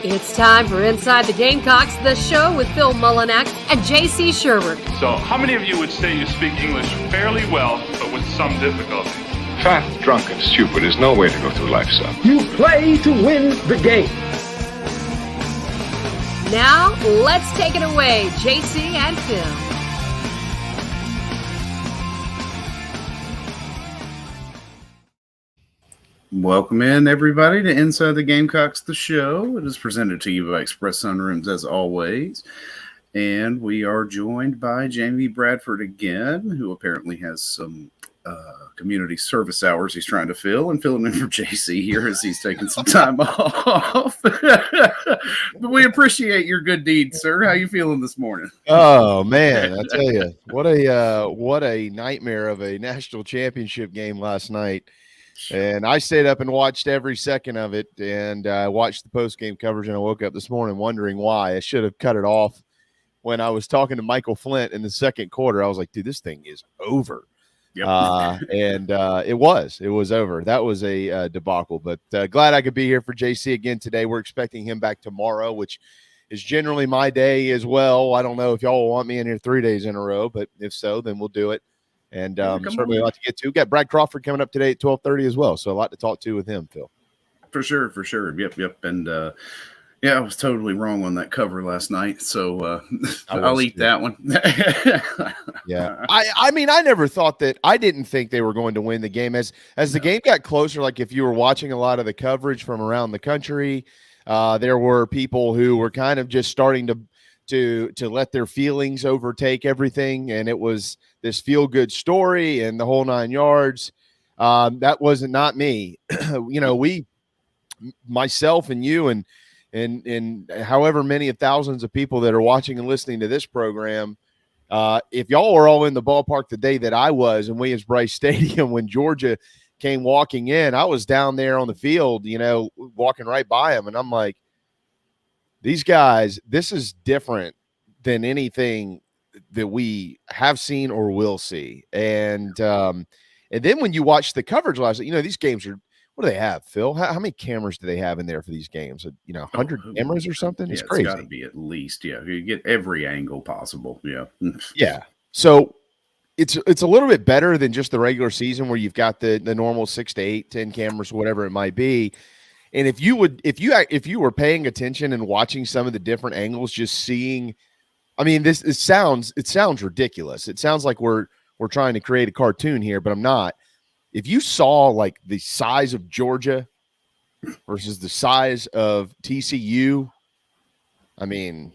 It's time for Inside the Gamecocks, the show with Phil Mullinax and J.C. Sherwood. So, how many of you would say you speak English fairly well, but with some difficulty? Fat, drunk, and stupid is no way to go through life, son. You play to win the game. Now, let's take it away, J.C. and Phil. Welcome in, everybody, to Inside the Gamecocks, the show. It is presented to you by Express Sunrooms, as always. And we are joined by Jamie Bradford again, who apparently has some community service hours he's trying to fill, and filling in for JC here as he's taking some time off. But we appreciate your good deed, sir. How you feeling this morning? Oh man, I tell you, what a nightmare of a national championship game last night. And I stayed up and watched every second of it, and I watched the post-game coverage, and I woke up this morning wondering why. I should have cut it off when I was talking to Michael Flint in the second quarter. I was like, dude, this thing is over. Yep. And it was over. That was a debacle, but glad I could be here for JC again today. We're expecting him back tomorrow, which is generally my day as well. I don't know if y'all want me in here 3 days in a row, but if so, then we'll do it. And certainly a lot to get to. We've got Brad Crawford coming up today at 12:30 as well, so a lot to talk to with him, Phil. For sure. Yep. And yeah, I was totally wrong on that cover last night, so I'll eat that one. Yeah. I mean, I never thought that – I didn't think they were going to win the game. As the game got closer, like if you were watching a lot of the coverage from around the country, there were people who were kind of just starting to let their feelings overtake everything, and it was this feel-good story and the whole 9 yards. That wasn't not me. You know, myself and you and however many of thousands of people that are watching and listening to this program, if y'all were all in the ballpark the day that I was in Williams-Brice Stadium when Georgia came walking in, I was down there on the field, you know, walking right by them, and I'm like, these guys, this is different than anything that we have seen or will see. And then when you watch the coverage last night, you know, these games are, what do they have, Phil? How many cameras do they have in there for these games? 100 cameras or something? It's crazy. It's got to be at least, yeah. You get every angle possible, yeah. Yeah. So it's a little bit better than just the regular season where you've got the normal 6 to 8, 10 cameras, whatever it might be. And if you were paying attention and watching some of the different angles, just seeing, I mean, it sounds ridiculous. It sounds like we're trying to create a cartoon here, but I'm not. If you saw like the size of Georgia versus the size of TCU, I mean,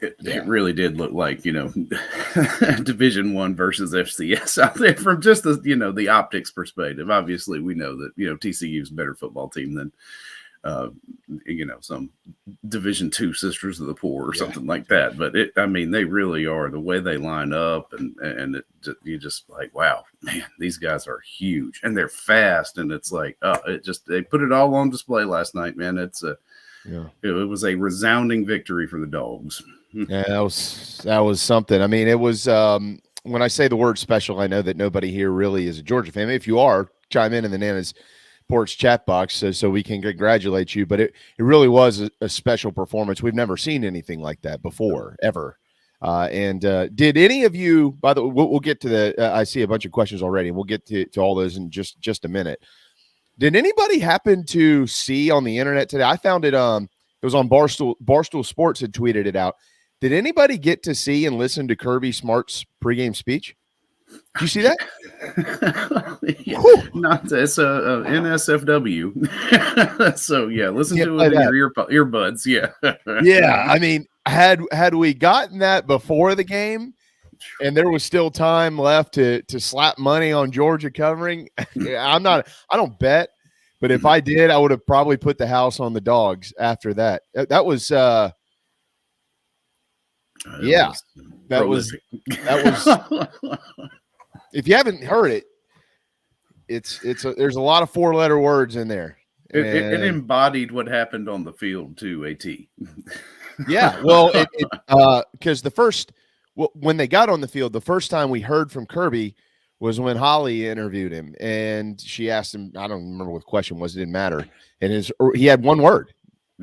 it really did look like, you know, Division I versus FCS out there from just the, you know, the optics perspective. Obviously, we know that, you know, TCU is a better football team than, you know, some Division II Sisters of the Poor or something like that. But they really are, the way they line up, and you just like, wow, man, these guys are huge and they're fast, and it's like, they put it all on display last night, man. It was a resounding victory for the Dawgs. Yeah, that was something. I mean, it was when I say the word special, I know that nobody here really is a Georgia fan. If you are, chime in the Nana's Porch chat box so we can congratulate you. But it really was a special performance. We've never seen anything like that before, ever. And did any of you, by the way, we'll get to I see a bunch of questions already, and we'll get to all those in just a minute. Did anybody happen to see on the internet today? I found it. It was on Barstool Sports had tweeted it out. Did anybody get to see and listen to Kirby Smart's pregame speech? Did you see that? Yeah, not it's NSFW. So yeah, listen to it in your earbuds. Yeah, yeah. I mean, had we gotten that before the game, and there was still time left to slap money on Georgia covering, I don't bet, but if I did, I would have probably put the house on the Dawgs after that. That was. Yeah, that was. If you haven't heard it, there's a lot of 4-letter words in there. It embodied what happened on the field too. Yeah, well, because when they got on the field, the first time we heard from Kirby was when Holly interviewed him, and she asked him, I don't remember what the question was, it didn't matter, and he had one word,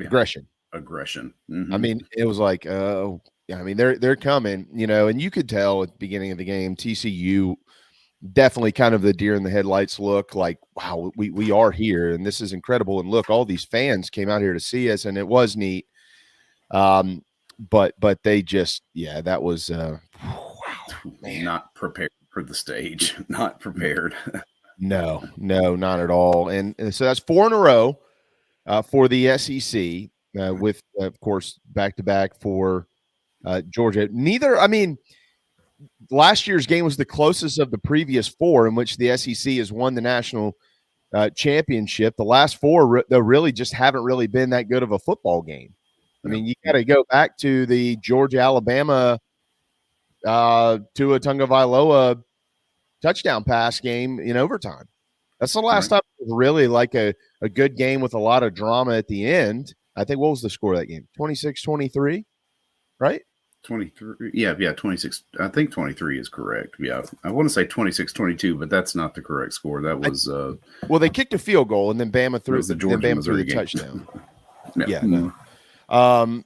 aggression. aggression. I mean, it was like, oh, yeah, I mean, they're coming, and you could tell at the beginning of the game, TCU definitely kind of the deer in the headlights look like, wow, we are here and this is incredible. And look, all these fans came out here to see us, and it was neat. But they just, that was wow, man. Not prepared for the stage. Not prepared. No, not at all. And so that's 4 in a row for the SEC, with of course back-to-back for Georgia. Last year's game was the closest of the previous 4 in which the SEC has won the national championship. The last 4 though really just haven't really been that good of a football game. I mean, you got to go back to the Georgia-Alabama Tua Tagovailoa touchdown pass game in overtime. That's the last time it was really like a good game with a lot of drama at the end. I think, what was the score of that game? 26-23, right? 23. Yeah, 26. I think 23 is correct. Yeah. I want to say 26-22, but that's not the correct score. That was well, they kicked a field goal and then Bama threw the touchdown. Yeah. No.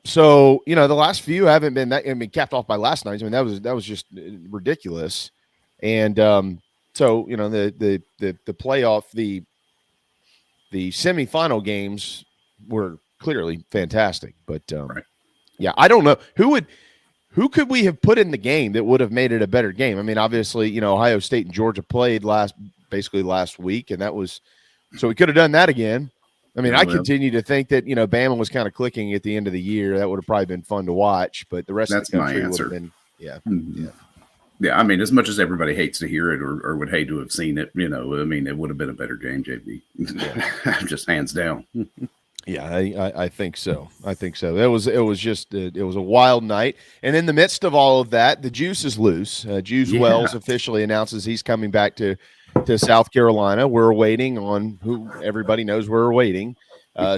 So, the last few haven't been that, capped off by last night. I mean, that was just ridiculous. And so, the playoff, the semifinal games were clearly fantastic, but yeah, I don't know who could we have put in the game that would have made it a better game. I mean, obviously, Ohio State and Georgia played last week, and that was, so we could have done that again. I mean, I continue to think that, Bama was kind of clicking at the end of the year. That would have probably been fun to watch, but the rest of the country would have been, Yeah, I mean, as much as everybody hates to hear it or would hate to have seen it, I mean, it would have been a better game, JB. Yeah. Just hands down. Yeah, I think so. It was a wild night. And in the midst of all of that, the juice is loose. Juice Wells officially announces he's coming back to South Carolina. We're waiting on who everybody knows we're waiting.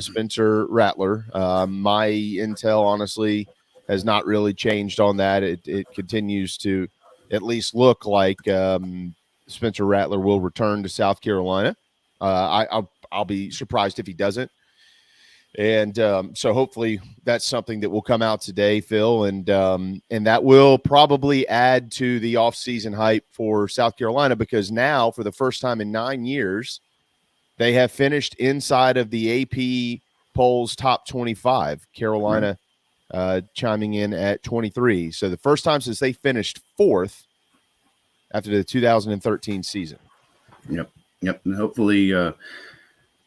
Spencer Rattler. My intel, honestly, has not really changed on that. It continues to at least look like Spencer Rattler will return to South Carolina. I'll be surprised if he doesn't. And so hopefully that's something that will come out today, Phil, and that will probably add to the offseason hype for South Carolina, because now for the first time in 9 years, they have finished inside of the AP polls top 25. Carolina chiming in at 23. So the first time since they finished 4th after the 2013 season. Yep. And hopefully,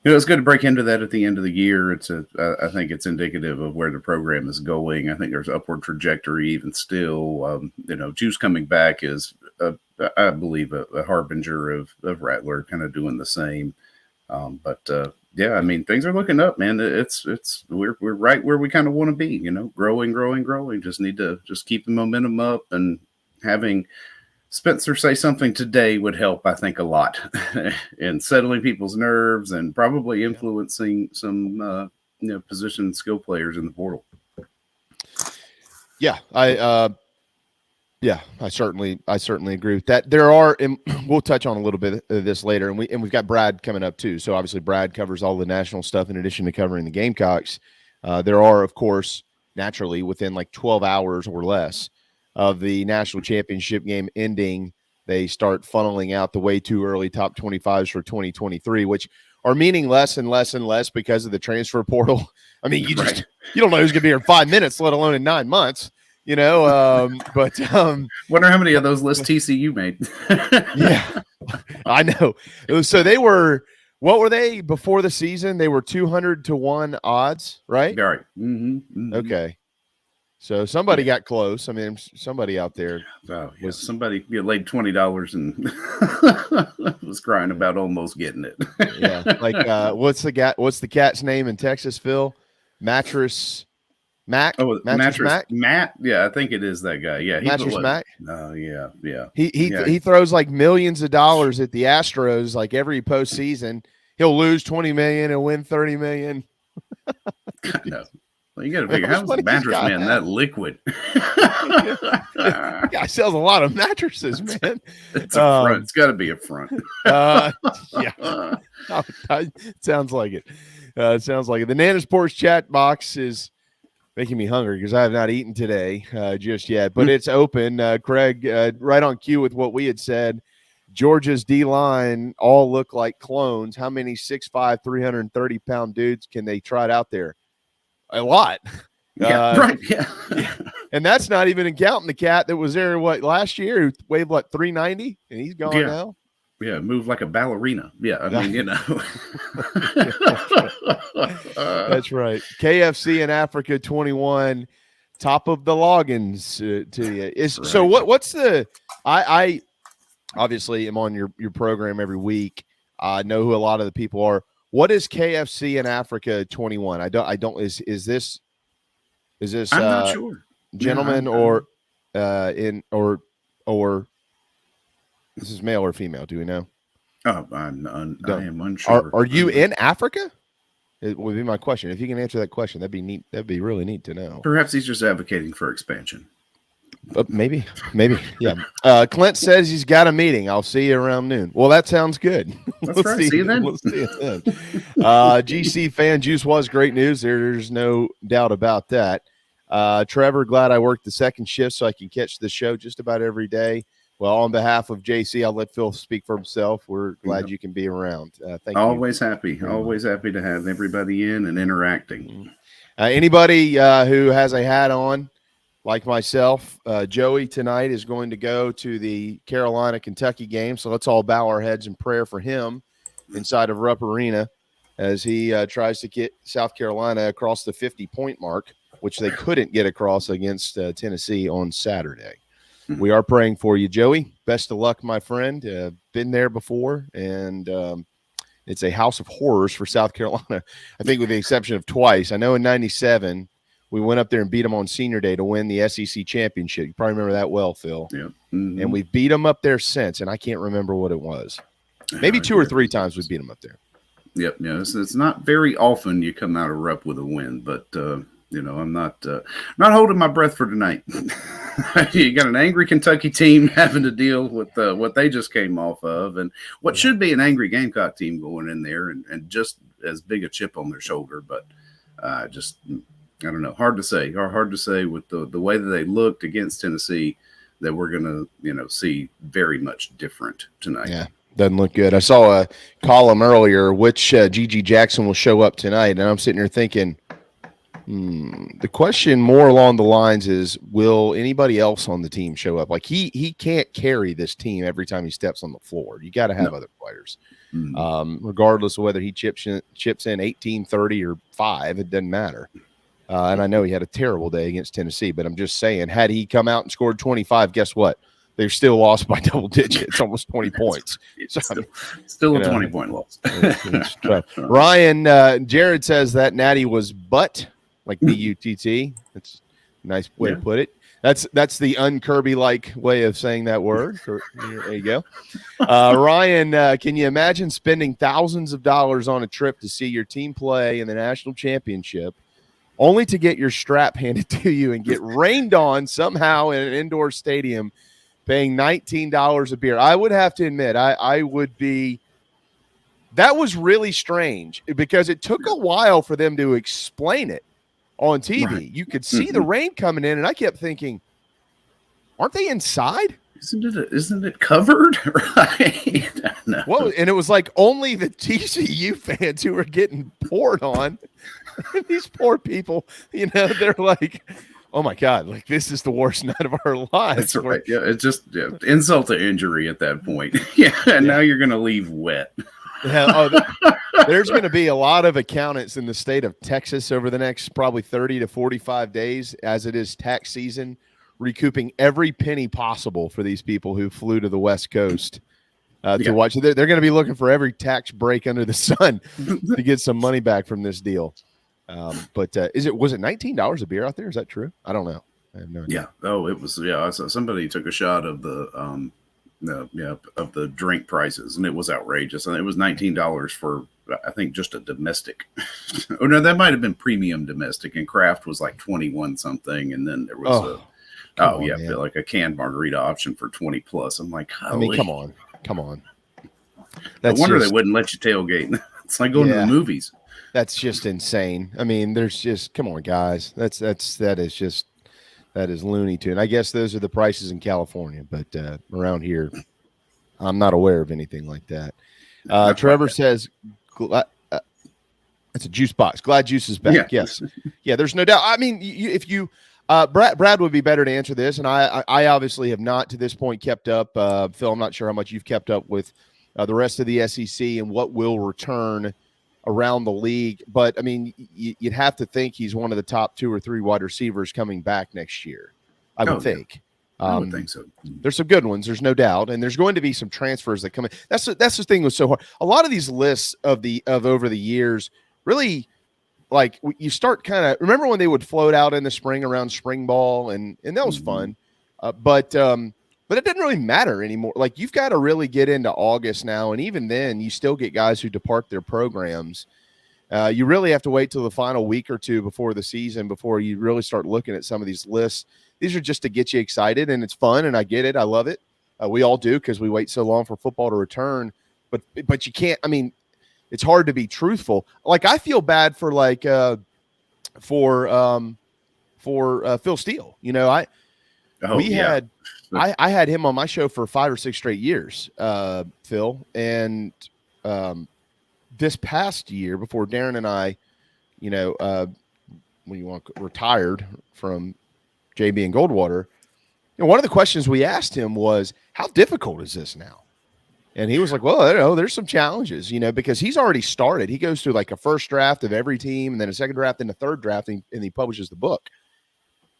it's good to break into that at the end of the year. I think it's indicative of where the program is going. I think there's upward trajectory even still. Juice coming back is, I believe, a harbinger of Rattler kind of doing the same. Yeah, I mean, things are looking up, man. We're right where we kind of want to be, growing. Just need to keep the momentum up, and having Spencer say something today would help, I think, a lot in settling people's nerves and probably influencing some, position and skill players in the portal. Yeah, I certainly agree with that. There are, and we'll touch on a little bit of this later, and we've got Brad coming up too. So obviously Brad covers all the national stuff in addition to covering the Gamecocks. There are, of course, naturally within like 12 hours or less of the national championship game ending, they start funneling out the way too early top 25s for 2023, which are meaning less and less and less because of the transfer portal. I mean, you don't know who's going to be here in 5 minutes, let alone in 9 months. But wonder how many of those lists TCU made. Yeah, I know. So they were, what were they before the season? They were 200-1 odds, right? All right. Mm-hmm. Okay. So somebody got close. I mean, somebody out there was somebody laid $20 and was crying about almost getting it. Yeah, like what's the cat's name in Texas, Phil? Mattress Mac. Oh, Mattress Matt. Yeah, I think it is that guy. Yeah, Mattress Mac. Oh, yeah. He throws like millions of dollars at the Astros like every postseason. He'll lose $20 million and win $30 million. No. Well, you got to figure, how's the mattress man that liquid? Guy sells a lot of mattresses, man. It's a front. It's got to be a front. Yeah. It sounds like it. The Nana Sports chat box is making me hungry because I have not eaten today just yet. But it's open. Craig, right on cue with what we had said. Georgia's D-line all look like clones. How many 6'5", 330-pound dudes can they trot out there? A lot. Yeah, right. Yeah. And that's not even counting the cat that was there, last year, who weighed, 390? And he's gone now? Yeah, move like a ballerina. Yeah, I mean, That's right. KFC in Africa 21, top of the logins to you. Right. So what's the – I obviously am on your program every week. I know who a lot of the people are. What is KFC in Africa 21? I don't is this I'm not sure. Gentlemen or this is male or female? Do we know? Oh, I am unsure. Are you in Africa? It would be my question. If you can answer that question, that'd be neat. That'd be really neat to know. Perhaps he's just advocating for expansion. Maybe. Yeah. Clint says he's got a meeting. I'll see you around noon. Well, that sounds good. That's right. See you then. We'll see you then. GC fan juice was great news. There's no doubt about that. Trevor, glad I worked the second shift so I can catch the show just about every day. Well, on behalf of JC, I'll let Phil speak for himself. We're glad you can be around. Thank you. Always happy to have everybody in and interacting. Anybody who has a hat on, like myself, Joey tonight is going to go to the Carolina-Kentucky game, so let's all bow our heads in prayer for him inside of Rupp Arena as he tries to get South Carolina across the 50-point mark, which they couldn't get across against Tennessee on Saturday. We are praying for you, Joey. Best of luck, my friend. Been there before, and it's a house of horrors for South Carolina, I think with the exception of twice. I know in 97 – we went up there and beat them on Senior Day to win the SEC championship. You probably remember that well, Phil. Yeah. Mm-hmm. And we've beat them up there since, and I can't remember what it was. Maybe two or three times we beat them up there. Yep. Yeah. It's not very often you come out of Rupp with a win, but I'm not holding my breath for tonight. You got an angry Kentucky team having to deal with what they just came off of, and what should be an angry Gamecock team going in there and just as big a chip on their shoulder, but I don't know. Hard to say. Hard to say with the way that they looked against Tennessee that we're going to, see very much different tonight. Yeah, doesn't look good. I saw a column earlier, which Gigi Jackson will show up tonight, and I'm sitting here thinking, the question more along the lines is, will anybody else on the team show up? Like he can't carry this team every time he steps on the floor. You got to have other players. Regardless of whether he chips in 18, 30, or 5, it doesn't matter. And I know he had a terrible day against Tennessee, but I'm just saying, had he come out and scored 25, guess what? They're still lost by double digits, almost 20 points. So, still a 20-point loss. Ryan, Jared says that Natty was butt, like B-U-T-T. That's a nice way to put it. That's the un-Kirby-like way of saying that word. There you go. Ryan, can you imagine spending thousands of dollars on a trip to see your team play in the national championship, only to get your strap handed to you and get rained on somehow in an indoor stadium, paying $19 a beer? I would have to admit, I would be – that was really strange because it took a while for them to explain it on TV. Right. You could see the rain coming in, and I kept thinking, aren't they inside? Isn't it covered? Right. No. Well, and it was like only the TCU fans who were getting poured on. These poor people, they're like, oh my God, like this is the worst night of our lives. That's right. Yeah, it's just insult to injury at that point. And now you're going to leave wet. There's going to be a lot of accountants in the state of Texas over the next probably 30 to 45 days, as it is tax season, recouping every penny possible for these people who flew to the West Coast to watch. They're going to be looking for every tax break under the sun to get some money back from this deal. But was it $19 a beer out there? Is that true? I don't know. I have no idea. Yeah. Oh, it was. Yeah. I saw somebody took a shot of the of the drink prices, and it was outrageous. And it was $19 for, I think, just a domestic. Oh no, that might have been premium domestic, and craft was like 21 something, and then there was like a canned margarita option for 20 plus. I'm like, holy. I mean, come on. No wonder they wouldn't let you tailgate. It's like going to the movies. That's just insane. I mean, there's just, come on, guys. That is Looney Tune. I guess those are the prices in California, but around here, I'm not aware of anything like that. Trevor says, that's a juice box. Glad Juice is back. Yeah. Yes. Yeah, there's no doubt. I mean, if you Brad would be better to answer this, and I obviously have not to this point kept up. Phil, I'm not sure how much you've kept up with the rest of the SEC and what will return around the league. But, I mean, you'd have to think he's one of the top 2 or 3 wide receivers coming back next year, I would think. I would think so. There's some good ones, there's no doubt, and there's going to be some transfers that come in. That's the thing was so hard. A lot of these lists of over the years really, like, you start kind of remember when they would float out in the spring around spring ball, and that was fun, but it didn't really matter anymore. Like, you've got to really get into August now, and even then, you still get guys who depart their programs. You really have to wait till the final week or two before the season before you really start looking at some of these lists. These are just to get you excited, and it's fun, and I get it. I love it. We all do because we wait so long for football to return. But you can't. I mean, it's hard to be truthful. Like, I feel bad for Phil Steele. You know, I had him on my show for 5 or 6 straight years, Phil, and this past year before Darren and I, retired from JB and Goldwater, one of the questions we asked him was, how difficult is this now? And he was like, well, I don't know, there's some challenges, because he's already started. He goes through like a first draft of every team and then a second draft and a third draft, and he publishes the book.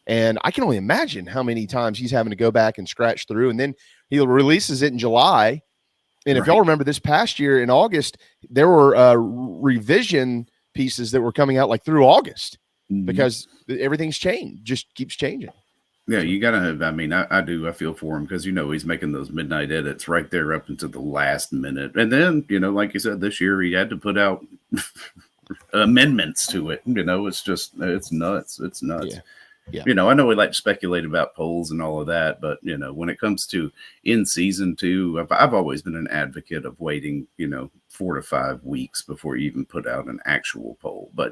And I can only imagine how many times he's having to go back and scratch through. And then he releases it in July. And if y'all remember this past year in August, there were revision pieces that were coming out like through August because everything's changed, just keeps changing. Yeah, you got to have, I do. I feel for him because, he's making those midnight edits right there up until the last minute. And then, like you said, this year he had to put out amendments to it. It's nuts. It's nuts. Yeah. I know we like to speculate about polls and all of that, but, when it comes to in season 2, I've always been an advocate of waiting, 4 to 5 weeks before you even put out an actual poll. But,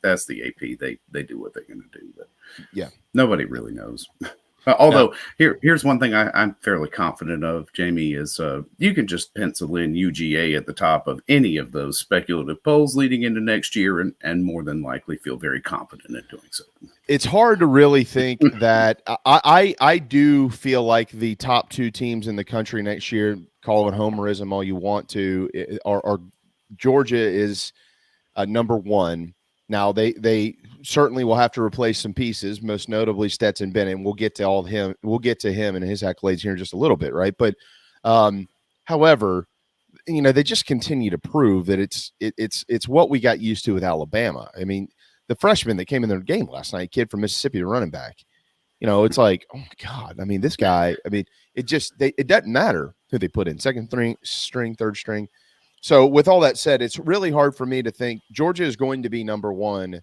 that's the AP. They do what they're going to do. But yeah, nobody really knows. Although here's one thing I'm fairly confident of, Jamie, is you can just pencil in UGA at the top of any of those speculative polls leading into next year and more than likely feel very confident in doing so. It's hard to really think that I do feel like the top 2 teams in the country next year, call it homerism all you want to, are Georgia is number 1. Now they certainly will have to replace some pieces, most notably Stetson Bennett. And we'll get to him. We'll get to him and his accolades here in just a little bit, right? But, however, they just continue to prove that it's what we got used to with Alabama. I mean, the freshman that came in their game last night, kid from Mississippi, the running back. It's like, oh my God. I mean, this guy. I mean, it doesn't matter who they put in, second string, third string. So with all that said, it's really hard for me to think Georgia is going to be number 1,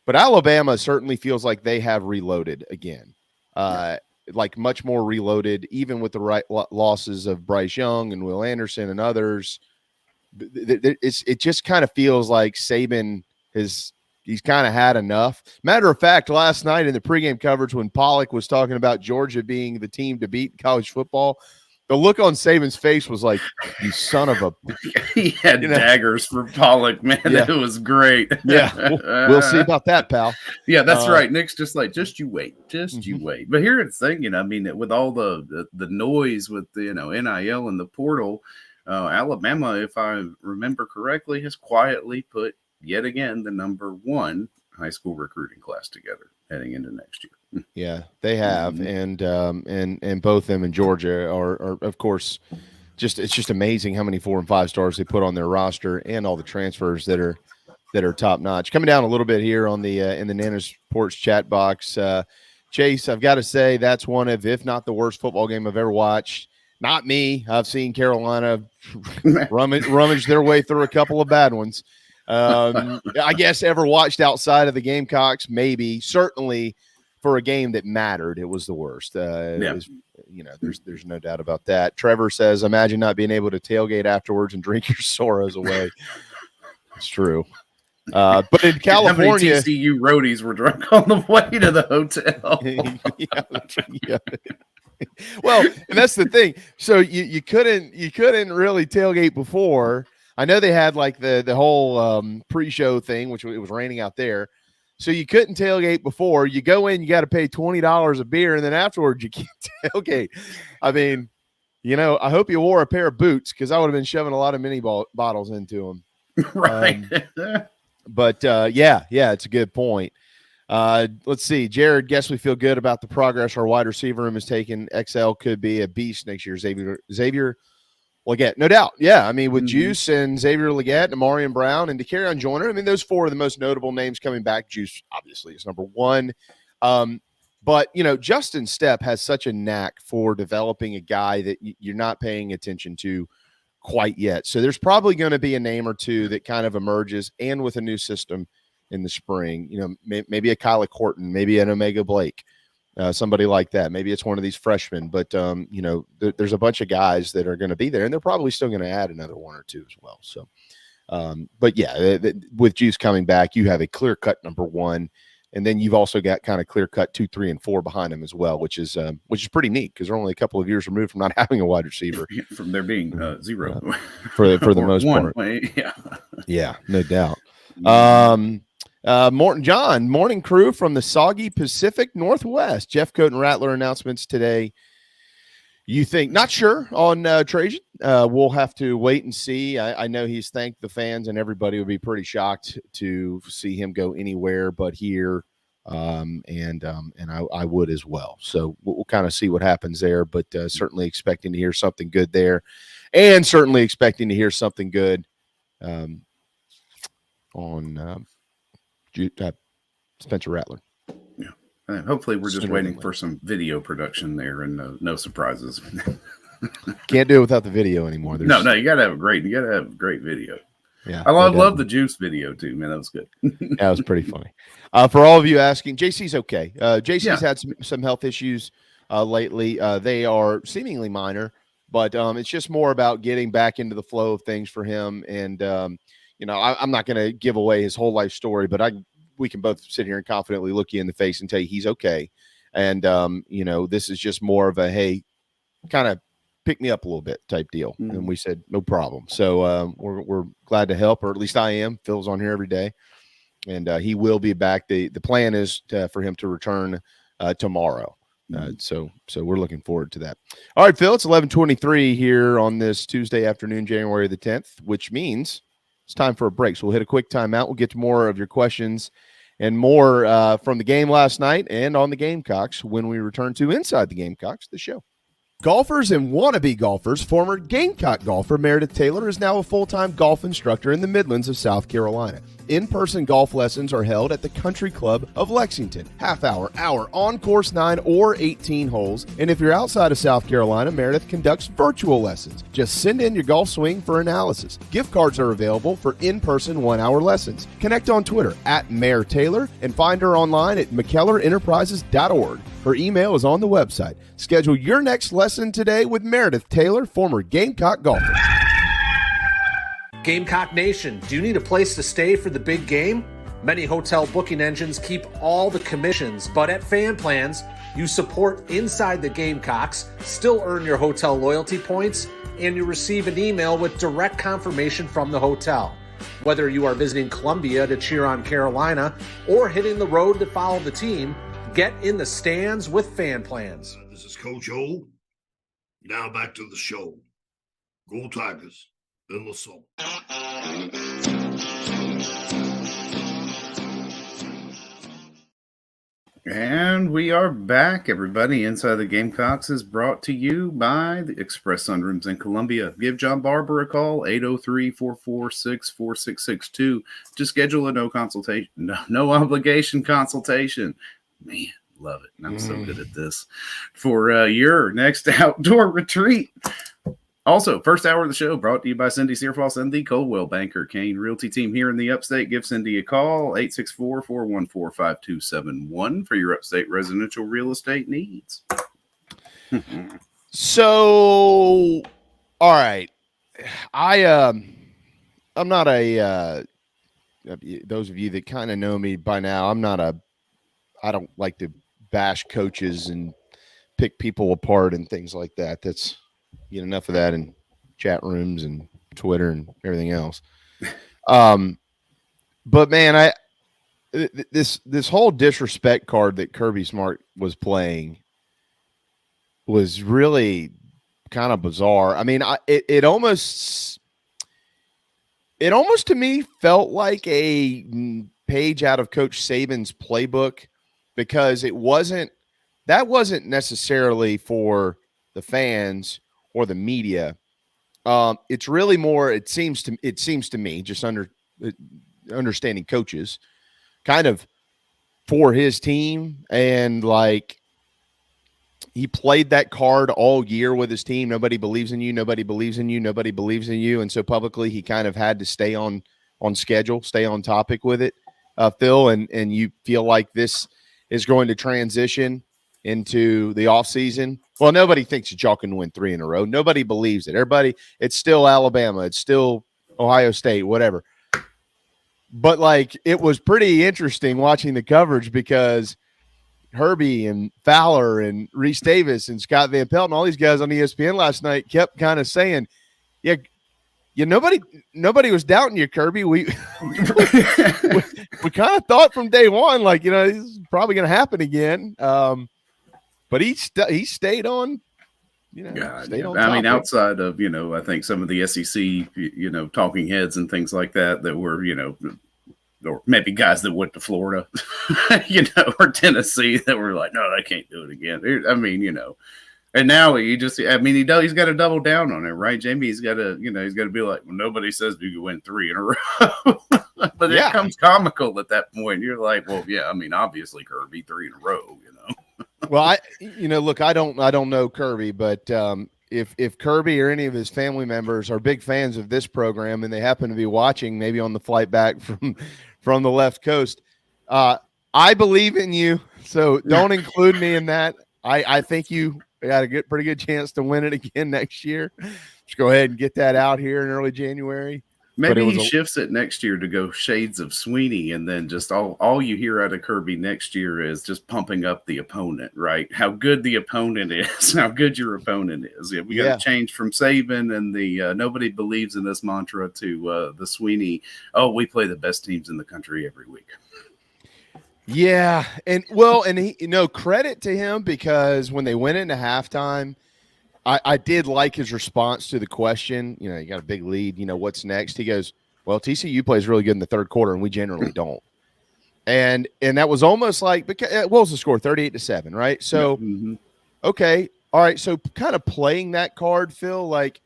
but Alabama certainly feels like they have reloaded again, like much more reloaded, even with the losses of Bryce Young and Will Anderson and others. It just kind of feels like Saban he's kind of had enough. Matter of fact, last night in the pregame coverage when Pollock was talking about Georgia being the team to beat in college football, the look on Saban's face was like, you son of a... He had daggers for Pollock, man. Yeah. It was great. Yeah, we'll see about that, pal. Yeah, that's right. Nick's just like, just you wait. You wait. But here's the thing, with all the noise with the, NIL and the portal, Alabama, if I remember correctly, has quietly put, yet again, the number 1 high school recruiting class together heading into next year. Yeah, they have, and both them and Georgia are of course, it's just amazing how many 4 and 5 stars they put on their roster and all the transfers that are top notch. Coming down a little bit here on the in the Nana Sports chat box, Chase, I've got to say that's one of, if not the worst football game I've ever watched. Not me. I've seen Carolina rummage their way through a couple of bad ones. I guess ever watched outside of the Gamecocks, maybe, certainly. For a game that mattered, it was the worst. There's no doubt about that. Trevor says, imagine not being able to tailgate afterwards and drink your sorrows away. It's true. But in California, how many TCU roadies were drunk on the way to the hotel. yeah. Well, and that's the thing. So you couldn't really tailgate before. I know they had like the whole pre-show thing, which it was raining out there. So you couldn't tailgate before. You go in, you got to pay $20 a beer, and then afterwards you can't tailgate. I mean, I hope you wore a pair of boots because I would have been shoving a lot of mini bottles into them. Right. But yeah, it's a good point. Let's see. Jared, guess we feel good about the progress our wide receiver room is taking. XL could be a beast next year. Xavier Leggett, no doubt. Yeah, I mean, with Juice and Xavier Leggett and Amarian Brown and DeCarrion Joyner, I mean, those four are the most notable names coming back. Juice, obviously, is number one. But, Justin Stepp has such a knack for developing a guy that you're not paying attention to quite yet. So there's probably going to be a name or two that kind of emerges, and with a new system in the spring, maybe a Kyla Corton, maybe an Omega Blake, somebody like that. Maybe it's one of these freshmen, but there's a bunch of guys that are going to be there, and they're probably still going to add another one or two as well. So, but yeah, with Juice coming back, you have a clear-cut number one, and then you've also got kind of clear-cut 2, 3, and 4 behind him as well, which is pretty neat because they're only a couple of years removed from not having a wide receiver, from there being zero for the most part. Yeah, no doubt. Morton John, morning crew from the soggy Pacific Northwest. Jeff Coat and Rattler announcements today. You think, not sure on Trajan. We'll have to wait and see. I know he's thanked the fans, and everybody would be pretty shocked to see him go anywhere but here. And I would as well. So we'll kind of see what happens there, but certainly expecting to hear something good there, and certainly expecting to hear something good on Spencer Rattler. Yeah. Hopefully we're just waiting for some video production there and no surprises. Can't do it without the video anymore. No, you gotta have a great video. Yeah, I love the Juice video too, man. That was good. That was pretty funny. For all of you asking, JC's okay. JC's had some health issues lately. They are seemingly minor, but it's just more about getting back into the flow of things for him. And I'm not going to give away his whole life story, but we can both sit here and confidently look you in the face and tell you he's okay. And this is just more of a, hey, kind of pick me up a little bit type deal. Mm-hmm. And we said, no problem. So we're glad to help, or at least I am. Phil's on here every day, and he will be back. The plan is for him to return tomorrow. So we're looking forward to that. All right, Phil, it's 11:23 here on this Tuesday afternoon, January the 10th, which means it's time for a break. So we'll hit a quick timeout. We'll get to more of your questions and more from the game last night and on the Gamecocks when we return to Inside the Gamecocks, the show. Golfers and wannabe golfers, former Gamecock golfer Meredith Taylor is now a full-time golf instructor in the Midlands of South Carolina. In-person golf lessons are held at the Country Club of Lexington. Half-hour, hour, on course 9 or 18 holes. And if you're outside of South Carolina, Meredith conducts virtual lessons. Just send in your golf swing for analysis. Gift cards are available for in-person 1-hour lessons. Connect on Twitter @MareTaylor and find her online at McKellarEnterprises.org. Her email is on the website. Schedule your next lesson today with Meredith Taylor, former Gamecock golfer. Gamecock Nation, do you need a place to stay for the big game? Many hotel booking engines keep all the commissions, but at Fan Plans, you support Inside the Gamecocks, still earn your hotel loyalty points, and you receive an email with direct confirmation from the hotel. Whether you are visiting Columbia to cheer on Carolina or hitting the road to follow the team, get in the stands with Fan Plans. This is Coach O. Now back to the show. Go Tigers. In the song. And we are back, everybody. Inside the Gamecocks is brought to you by the Express Sunrooms in Columbia. Give John Barber a call, 803-446-4662 to schedule a no obligation consultation. Man, love it. I'm so good at this. For your next outdoor retreat. Also, first hour of the show brought to you by Cindy Searfoss and the Coldwell Banker Kane Realty Team here in the Upstate. Give Cindy a call, 864-414-5271 for your Upstate residential real estate needs. So, all right. I'm not a those of you that kind of know me by now, I don't like to bash coaches and pick people apart and things like that. That's enough of that in chat rooms and Twitter and everything else. But man, this whole disrespect card that Kirby Smart was playing was really kind of bizarre. I mean, it almost to me felt like a page out of Coach Saban's playbook, because that wasn't necessarily for the fans or the media. It's really more, it seems to me, just understanding coaches, kind of for his team. And like, he played that card all year with his team. Nobody believes in you. Nobody believes in you. Nobody believes in you. And so publicly, he kind of had to stay on schedule, stay on topic with it, Phil. And you feel like this is going to transition into the offseason. Well, nobody thinks that y'all can win 3 in a row. Nobody believes it. Everybody, it's still Alabama. It's still Ohio State, whatever. But like, it was pretty interesting watching the coverage, because Herbie and Fowler and Reese Davis and Scott Van Pelt and all these guys on ESPN last night kept kind of saying, nobody was doubting you, Kirby. We kind of thought from day one, like, this is probably going to happen again. But he stayed on, stayed on topic. Outside of, I think some of the SEC, talking heads and things like that were, or maybe guys that went to Florida, or Tennessee, that were like, no, they can't do it again. I mean, and now he's got to double down on it, right, Jamie? He's got to be like, well, nobody says you can win 3 in a row. But it becomes comical at that point. You're like, well, yeah, I mean, obviously Kirby 3 in a row, Well, look, I don't know Kirby, but if Kirby or any of his family members are big fans of this program and they happen to be watching, maybe on the flight back from the left coast, I believe in you. So don't include me in that. I think you got a pretty good chance to win it again next year. Just go ahead and get that out here in early January. Maybe he shifts it next year to go shades of Sweeney, and then just all you hear out of Kirby next year is just pumping up the opponent, right? How good the opponent is, how good your opponent is. We got to change from Saban and the nobody believes in this mantra to the Sweeney, we play the best teams in the country every week. Yeah, and he, credit to him, because when they went into halftime, I did like his response to the question. You got a big lead. What's next? He goes, well, TCU plays really good in the third quarter, and we generally don't. And that was almost like, because what was the score? 38-7, right? So, okay, all right. So, kind of playing that card, Phil, like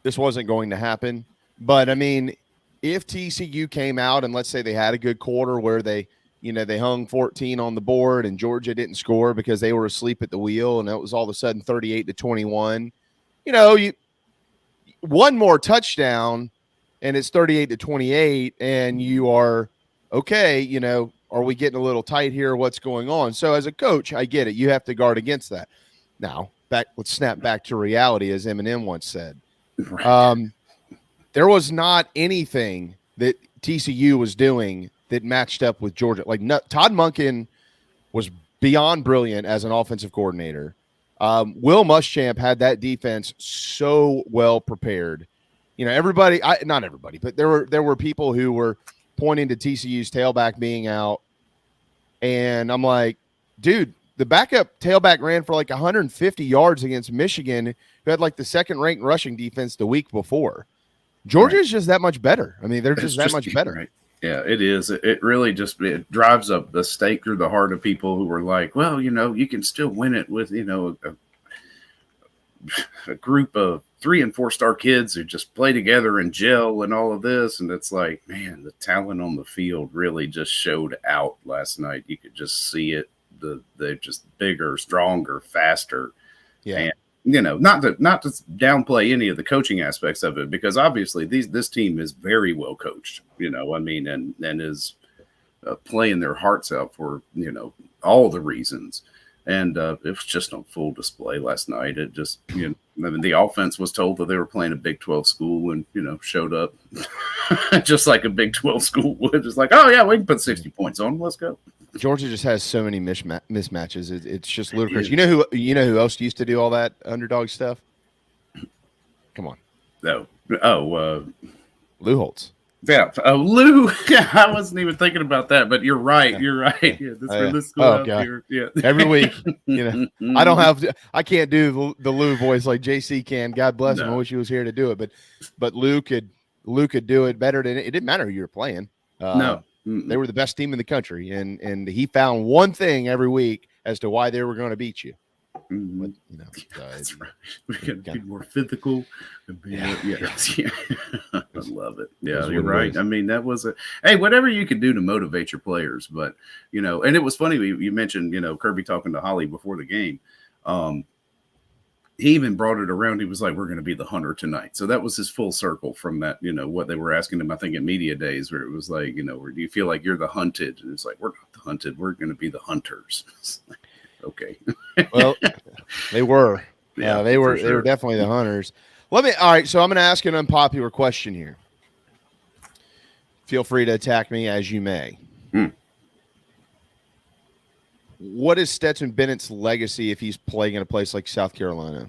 this wasn't going to happen. But I mean, if TCU came out and let's say they had a good quarter where they hung 14 on the board and Georgia didn't score because they were asleep at the wheel, and it was all of a sudden 38-21. You one more touchdown and it's 38-28, and you are okay. Are we getting a little tight here? What's going on? So as a coach, I get it. You have to guard against that. Now, let's snap back to reality, as Eminem once said. Right. There was not anything that TCU was doing that matched up with Georgia. Like, Todd Monken was beyond brilliant as an offensive coordinator. Will Muschamp had that defense so well prepared. Everybody, not everybody, but there were people who were pointing to TCU's tailback being out. And I'm like, dude, the backup tailback ran for like 150 yards against Michigan, who had like the second-ranked rushing defense the week before. Georgia is just that much better. I mean, they're just that much better. Right. Yeah, it is. It really just drives up the stake through the heart of people who are like, well, you can still win it with, a group of 3- and 4-star kids who just play together and gel and all of this. And it's like, man, the talent on the field really just showed out last night. You could just see it. They're just bigger, stronger, faster. Yeah. And, not to downplay any of the coaching aspects of it, because obviously this team is very well coached, and is playing their hearts out for, all the reasons. And it was just on full display last night. It just, the offense was told that they were playing a Big 12 school and, showed up just like a Big 12 school would. Just like, oh yeah, we can put 60 points on. Let's go. Georgia just has so many mismatches. It's just ludicrous. You know who else used to do all that underdog stuff? Come on. Lou Holtz. Yeah. Oh, Lou. Yeah, I wasn't even thinking about that, but you're right. You're right. Yeah, this school out here. Yeah. Every week, I can't do the Lou voice like JC can. God bless him. I wish he was here to do it, but Lou could do it better than it didn't matter who you were playing. No. They were the best team in the country, and he found one thing every week as to why they were going to beat you. But, that's right. We got to be more physical. I love it. Yeah, you're right. I mean, that was whatever you could do to motivate your players. But, and it was funny. You mentioned, Kirby talking to Holly before the game. He even brought it around. He was like, we're going to be the hunter tonight. So that was his full circle from that, what they were asking him, I think, at media days, where it was like, where do you feel like you're the hunted? And it's like, we're not the hunted. We're going to be the hunters. Okay. Well, they were. Yeah, they were definitely the hunters. All right, so I'm going to ask an unpopular question here. Feel free to attack me as you may. What is Stetson Bennett's legacy if he's playing in a place like South Carolina?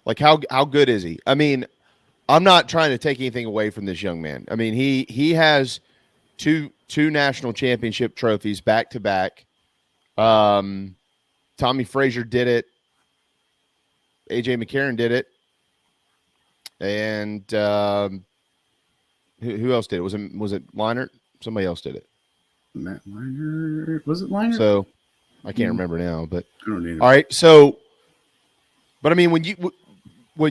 Like how good is he? I mean, I'm not trying to take anything away from this young man. I mean, he has two national championship trophies back to back. Tommy Frazier did it. AJ McCarron did it. And who else did it? Was it Leinart? Somebody else did it. Matt Leinart. Was it Leinart? So I can't remember now, but I don't either. All right. So, but I mean, when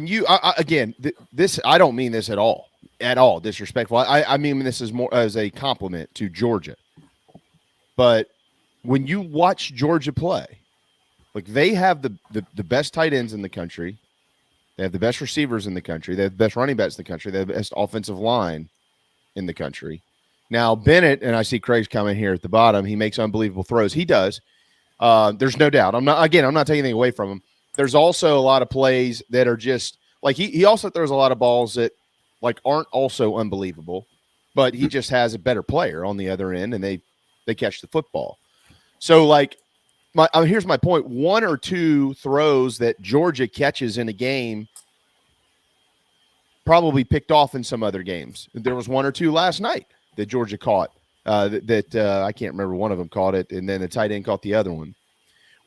you again, this, I don't mean this at all disrespectful. I mean this is more as a compliment to Georgia. But when you watch Georgia play, like they have the best tight ends in the country. They have the best receivers in the country. They have the best running backs in the country. They have the best offensive line in the country. Now, Bennett, and I see Craig's comment here at the bottom, he makes unbelievable throws. He does. There's no doubt. I'm not taking anything away from him. There's also a lot of plays that are just like he also throws a lot of balls that like aren't also unbelievable, but he just has a better player on the other end, and they catch the football. So like here's my point. One or two throws that Georgia catches in a game probably picked off in some other games. There was one or two last night that Georgia caught that I can't remember. One of them caught it, and then the tight end caught the other one.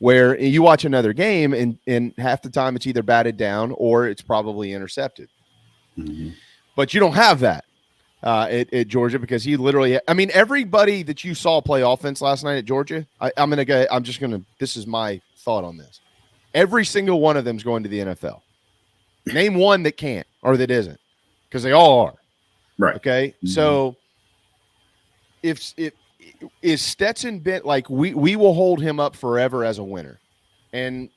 Where you watch another game, and half the time it's either batted down or it's probably intercepted. Mm-hmm. But you don't have that at Georgia because he literally – I mean, everybody that you saw play offense last night at Georgia, this is my thought on this. Every single one of them is going to the NFL. Name one that can't or that isn't, because they all are. Right. Okay? Mm-hmm. So if is Stetson Bennett, like we will hold him up forever as a winner. And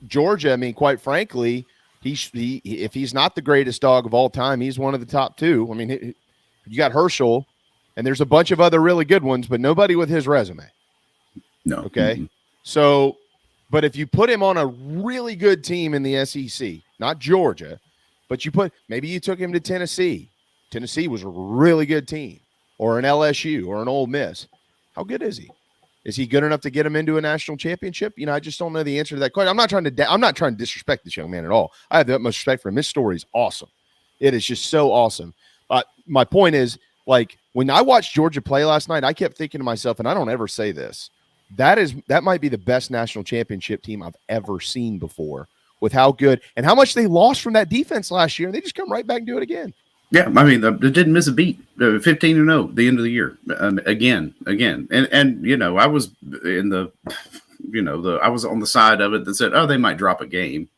Georgia, I mean, quite frankly, if he's not the greatest dog of all time, he's one of the top two. I mean, you got Herschel, and there's a bunch of other really good ones, but nobody with his resume. No. Okay. Mm-hmm. So, but if you put him on a really good team in the SEC, not Georgia, but maybe you took him to Tennessee. Tennessee was a really good team. Or an LSU or an Ole Miss. How good is he? Is he good enough to get him into a national championship? I just don't know the answer to that question. I'm not trying to disrespect this young man at all. I have the utmost respect for him. His story is awesome. It is just so awesome. My point is, like, when I watched Georgia play last night, I kept thinking to myself, and I don't ever say this, that might be the best national championship team I've ever seen before, with how good and how much they lost from that defense last year, and they just come right back and do it again. Yeah, I mean, they didn't miss a beat. 15-0 the end of the year. Again, and I was in I was on the side of it that said, oh, they might drop a game,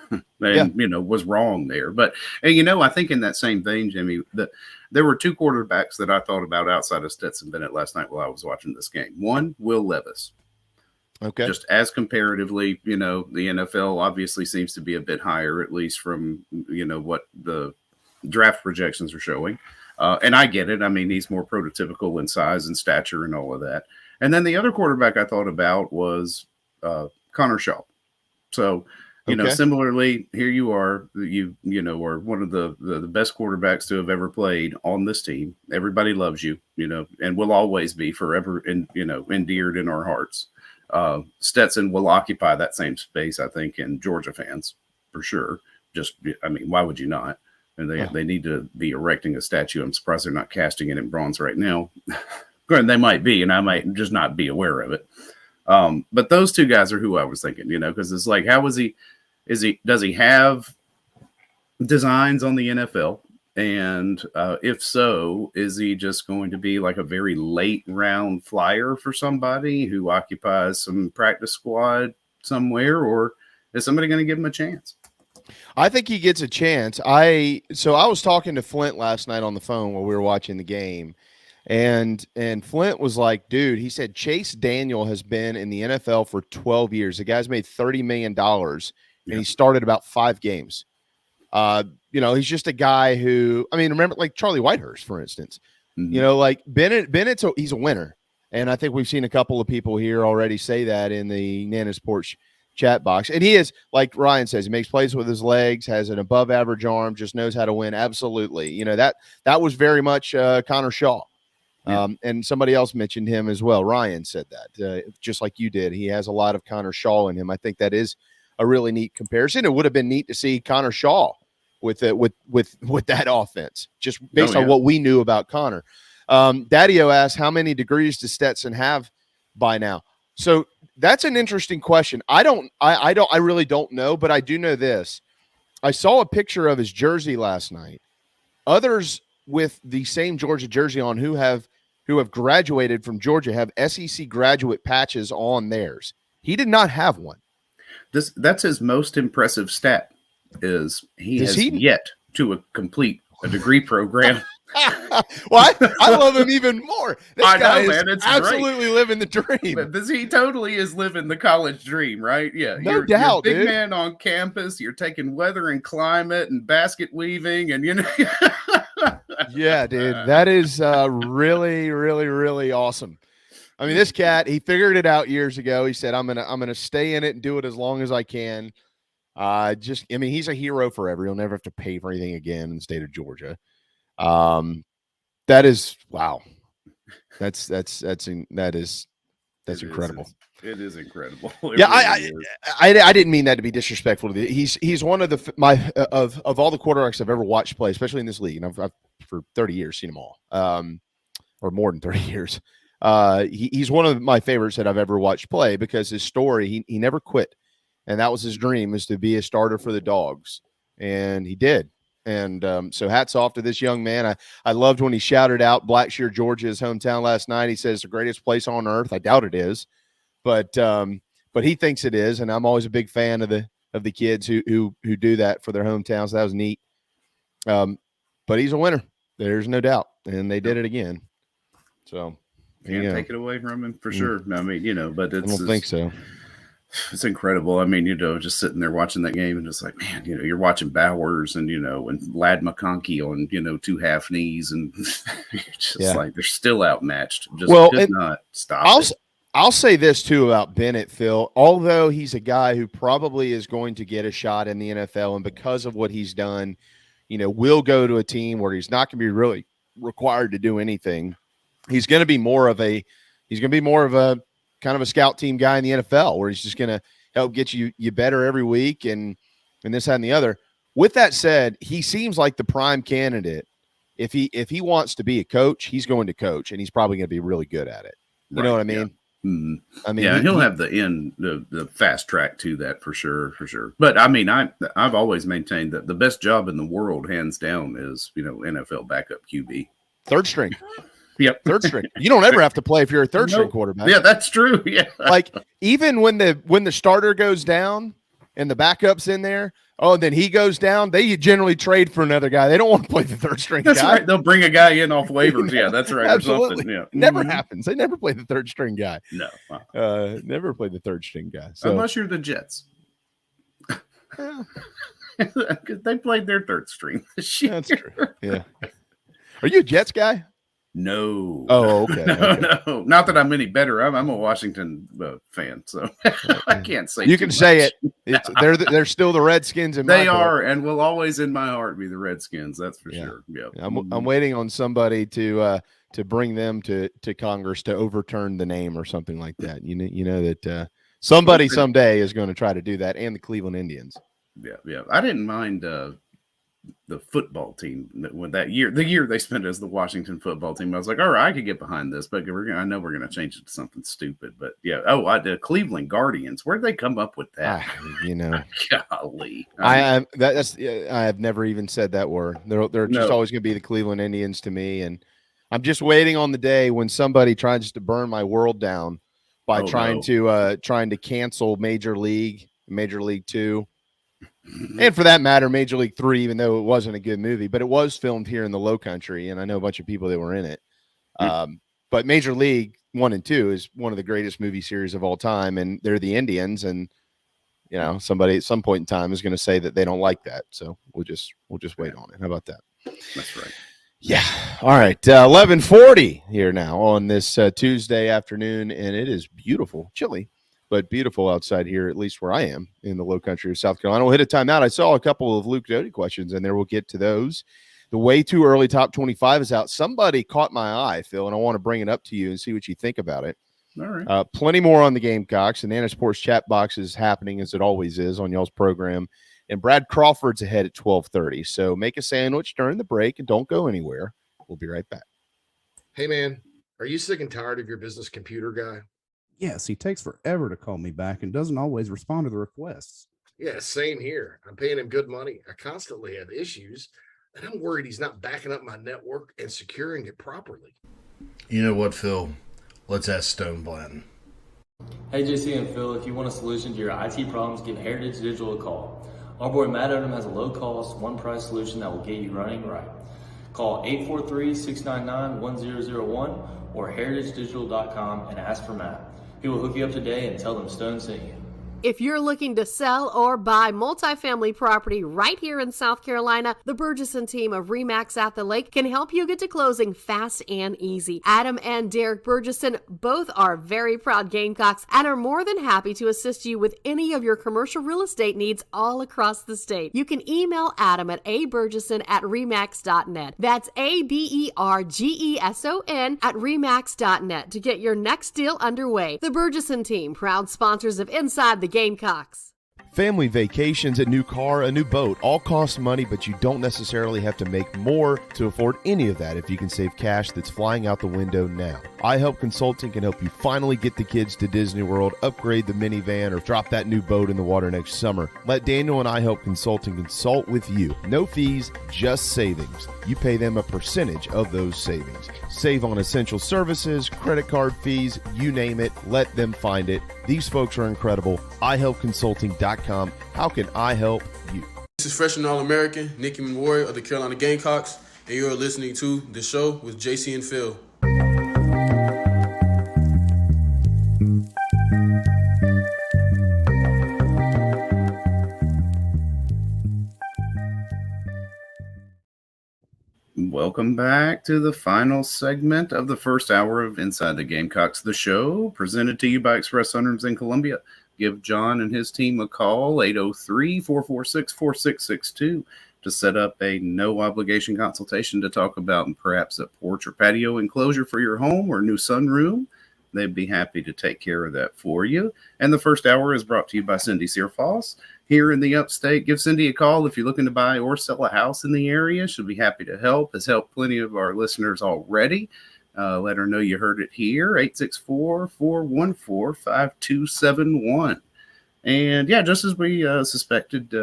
and was wrong there. But I think in that same vein, Jimmy, that there were two quarterbacks that I thought about outside of Stetson Bennett last night while I was watching this game. One, Will Levis. Okay, just as comparatively, the NFL obviously seems to be a bit higher, at least from what the draft projections are showing. And I get it. I mean, he's more prototypical in size and stature and all of that. And then the other quarterback I thought about was Connor Shaw. So, You know, Okay. similarly, here you are, you know, are one of the best quarterbacks to have ever played on this team. Everybody loves you, you know, and will always be forever, endeared in our hearts. Stetson will occupy that same space, I think, in Georgia fans for sure. Just, I mean, why would you not? And they need to be erecting a statue. I'm surprised they're not casting it in bronze right now. Granted, they might be, and I might just not be aware of it. But those two guys are who I was thinking, you know, because it's like, how is he? Does he have designs on the NFL? And if so, is he just going to be like a very late round flyer for somebody who occupies some practice squad somewhere, or is somebody going to give him a chance? I think he gets a chance. I was talking to Flint last night on the phone while we were watching the game, and Flint was like, dude, he said Chase Daniel has been in the NFL for 12 years. The guy's made $30 million. And he started about 5 games. You know, he's just a guy who, I mean, remember like Charlie Whitehurst, for instance. Mm-hmm. You know, like Bennett's he's a winner. And I think we've seen a couple of people here already say that in the Nana Sports chat box. And he is, like Ryan says, he makes plays with his legs, has an above average arm, just knows how to win. Absolutely. You know, that was very much Connor Shaw. Yeah. And somebody else mentioned him as well. Ryan said that, just like you did. He has a lot of Connor Shaw in him. I think that is a really neat comparison. It would have been neat to see Connor Shaw with that offense, just based on what we knew about Connor. Daddio asked, how many degrees does Stetson have by now? So that's an interesting question. I really don't know, but I do know this. I saw a picture of his jersey last night. Others with the same Georgia jersey on who have graduated from Georgia have SEC graduate patches on theirs. He did not have one. That's his most impressive stat. Is he has yet to complete a degree program. Well, I love him even more. This guy is it's absolutely living the dream. But he totally is living the college dream, right? Yeah, no doubt, you're a big dude. Man on campus. You're taking weather and climate and basket weaving, and you know. Yeah, dude, that is really, really, really awesome. I mean, this cat, he figured it out years ago. He said, I'm gonna stay in it and do it as long as I can. He's a hero forever. He'll never have to pay for anything again in the state of Georgia. That is wow. That's incredible. It is incredible. I didn't mean that to be disrespectful to he's one of of all the quarterbacks I've ever watched play, especially in this league, and I've for 30 years seen them all, or more than 30 years. He's one of my favorites that I've ever watched play because his story, he never quit. And that was his dream, is to be a starter for the Dawgs. And he did. And so hats off to this young man. I loved when he shouted out Blackshear, Georgia, his hometown last night. He says the greatest place on earth. I doubt it is, but he thinks it is. And I'm always a big fan of the kids who do that for their hometowns. That was neat. But he's a winner. There's no doubt. And they did it again. So can't take it away from him for sure. I mean, you know, but I don't think so. It's incredible. I mean, you know, just sitting there watching that game and just like, man, you know, you're watching Bowers and, you know, and Lad McConkey on, you know, 2 half knees, and you're just like, they're still outmatched. Just could not stop. I'll say this too about Bennett, Phil. Although he's a guy who probably is going to get a shot in the NFL, and because of what he's done, you know, will go to a team where he's not going to be really required to do anything. He's going to be more of a kind of a scout team guy in the NFL, where he's just going to help get you better every week and this, that, and the other. With that said, he seems like the prime candidate. If he wants to be a coach, he's going to coach, and he's probably going to be really good at it. You know what I mean? Yeah. Mm-hmm. I mean, he'll have the fast track to that for sure. But I mean, I've always maintained that the best job in the world, hands down, is, you know, NFL backup QB, third string. Yep. Third string. You don't ever have to play if you're a third string quarterback. Yeah, that's true. Yeah. Like, even when the starter goes down and the backup's in there, then he goes down, they generally trade for another guy. They don't want to play the third string guy. That's right. They'll bring a guy in off waivers. Yeah, that's right. Absolutely. Yeah. Never happens. They never play the third string guy. No. Never play the third string guy. So. Unless you're the Jets. They played their third string this year. That's true. Yeah. Are you a Jets guy? No. Oh, okay. No. Not that I'm any better. I'm a Washington fan, so I can't say. You can say it. They're still the Redskins in my They are, book. and will always in my heart be the Redskins. That's for sure. Yeah. I'm waiting on somebody to bring them to Congress to overturn the name or something like that. You know that somebody someday is going to try to do that, and the Cleveland Indians. Yeah. I didn't mind the football team when the year they spent as the Washington football team. I was like, all right, I could get behind this, but I know we're going to change it to something stupid. But yeah, the Cleveland Guardians. Where'd they come up with that? Golly, I have never even said that word. They're just always going to be the Cleveland Indians to me, and I'm just waiting on the day when somebody tries to burn my world down by trying to cancel Major League 2. And for that matter, Major League 3, even though it wasn't a good movie, but it was filmed here in the Low Country, and I know a bunch of people that were in it. But Major League 1 and 2 is one of the greatest movie series of all time, and they're the Indians, and somebody at some point in time is going to say that they don't like that. So we'll just wait on it. How about that? That's right. Yeah. All right. 11:40 here now on this Tuesday afternoon, and it is beautiful, chilly, but beautiful outside here, at least where I am in the Low Country of South Carolina. We'll hit a timeout. I saw a couple of Luke Doty questions, and there we'll get to those. The way too early top 25 is out. Somebody caught my eye, Phil, and I want to bring it up to you and see what you think about it. All right. Plenty more on the Gamecocks, and Nana Sports chat box is happening as it always is on y'all's program. And Brad Crawford's ahead at 12:30. So make a sandwich during the break and don't go anywhere. We'll be right back. Hey, man, are you sick and tired of your business computer guy? Yes, he takes forever to call me back and doesn't always respond to the requests. Yeah, same here. I'm paying him good money. I constantly have issues, and I'm worried he's not backing up my network and securing it properly. You know what, Phil? Let's ask Stone Blanton. Hey, JC and Phil, if you want a solution to your IT problems, give Heritage Digital a call. Our boy Matt Odom has a low-cost, one-price solution that will get you running right. Call 843-699-1001 or heritagedigital.com and ask for Matt. He will hook you up today and tell them Stone sent you. If you're looking to sell or buy multifamily property right here in South Carolina, the Burgesson team of RE/MAX at the Lake can help you get to closing fast and easy. Adam and Derek Burgesson both are very proud Gamecocks and are more than happy to assist you with any of your commercial real estate needs all across the state. You can email Adam at aburgesson@remax.net. That's ABERGESON at remax.net to get your next deal underway. The Burgesson team, proud sponsors of Inside the Gamecocks. Family vacations, a new car, a new boat, all cost money, but you don't necessarily have to make more to afford any of that if you can save cash that's flying out the window now. iHelp Consulting can help you finally get the kids to Disney World, upgrade the minivan, or drop that new boat in the water next summer. Let Daniel and iHelp Consulting consult with you. No fees, just savings. You pay them a percentage of those savings. Save on essential services, credit card fees, you name it, let them find it. These folks are incredible. iHelpConsulting.com. How can I help you? This is freshman All-American Nikki Memorial of the Carolina Gamecocks, and you're listening to The Show with JC and Phil. Welcome back to the final segment of the first hour of Inside the Gamecocks, the show, presented to you by Express Sunrooms in Columbia. Give John and his team a call, 803-446-4662, to set up a no-obligation consultation to talk about perhaps a porch or patio enclosure for your home or new sunroom. They'd be happy to take care of that for you. And the first hour is brought to you by Cindy Searfoss here in the upstate. Give Cindy a call if you're looking to buy or sell a house in the area. She'll be happy to help. Has helped plenty of our listeners already. Let her know you heard it here, 864-414-5271. And yeah, just as we suspected,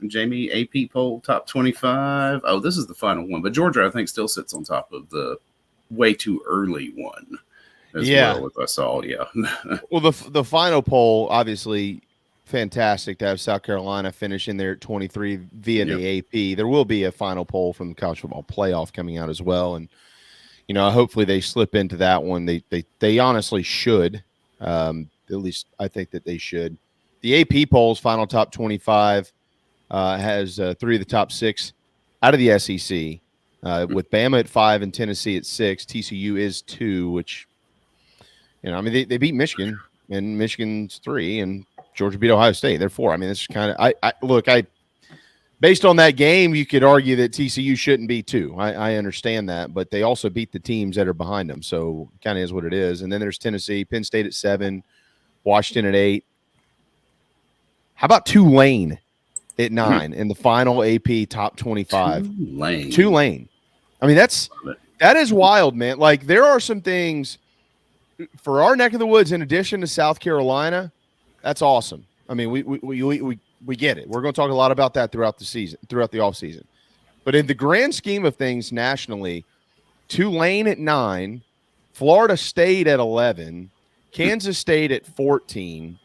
Jamie, AP poll top 25. Oh, this is the final one, but Georgia, I think, still sits on top of the way too early one. Well, if I saw, Well, the final poll, obviously, fantastic to have South Carolina finish in there at 23 via the AP. There will be a final poll from the college football playoff coming out as well, and hopefully they slip into that one. They honestly should. At least I think that they should. The AP polls final top 25 has 3 of the top 6 out of the SEC. with Bama at 5 and Tennessee at 6. TCU is 2, which, I mean, they beat Michigan, and Michigan's 3, and Georgia beat Ohio State. They're 4. I mean, this is kind of based on that game, you could argue that TCU shouldn't be 2. I understand that, but they also beat the teams that are behind them, so kind of is what it is. And then there's Tennessee, Penn State at 7, Washington at 8. How about Tulane at 9 in the final AP top 25? Tulane. I mean, that is wild, man. Like, there are some things for our neck of the woods in addition to South Carolina. That's awesome. I mean, we get it. We're going to talk a lot about that throughout the season, throughout the offseason. But in the grand scheme of things nationally, Tulane at 9, Florida State at 11, Kansas State at 14,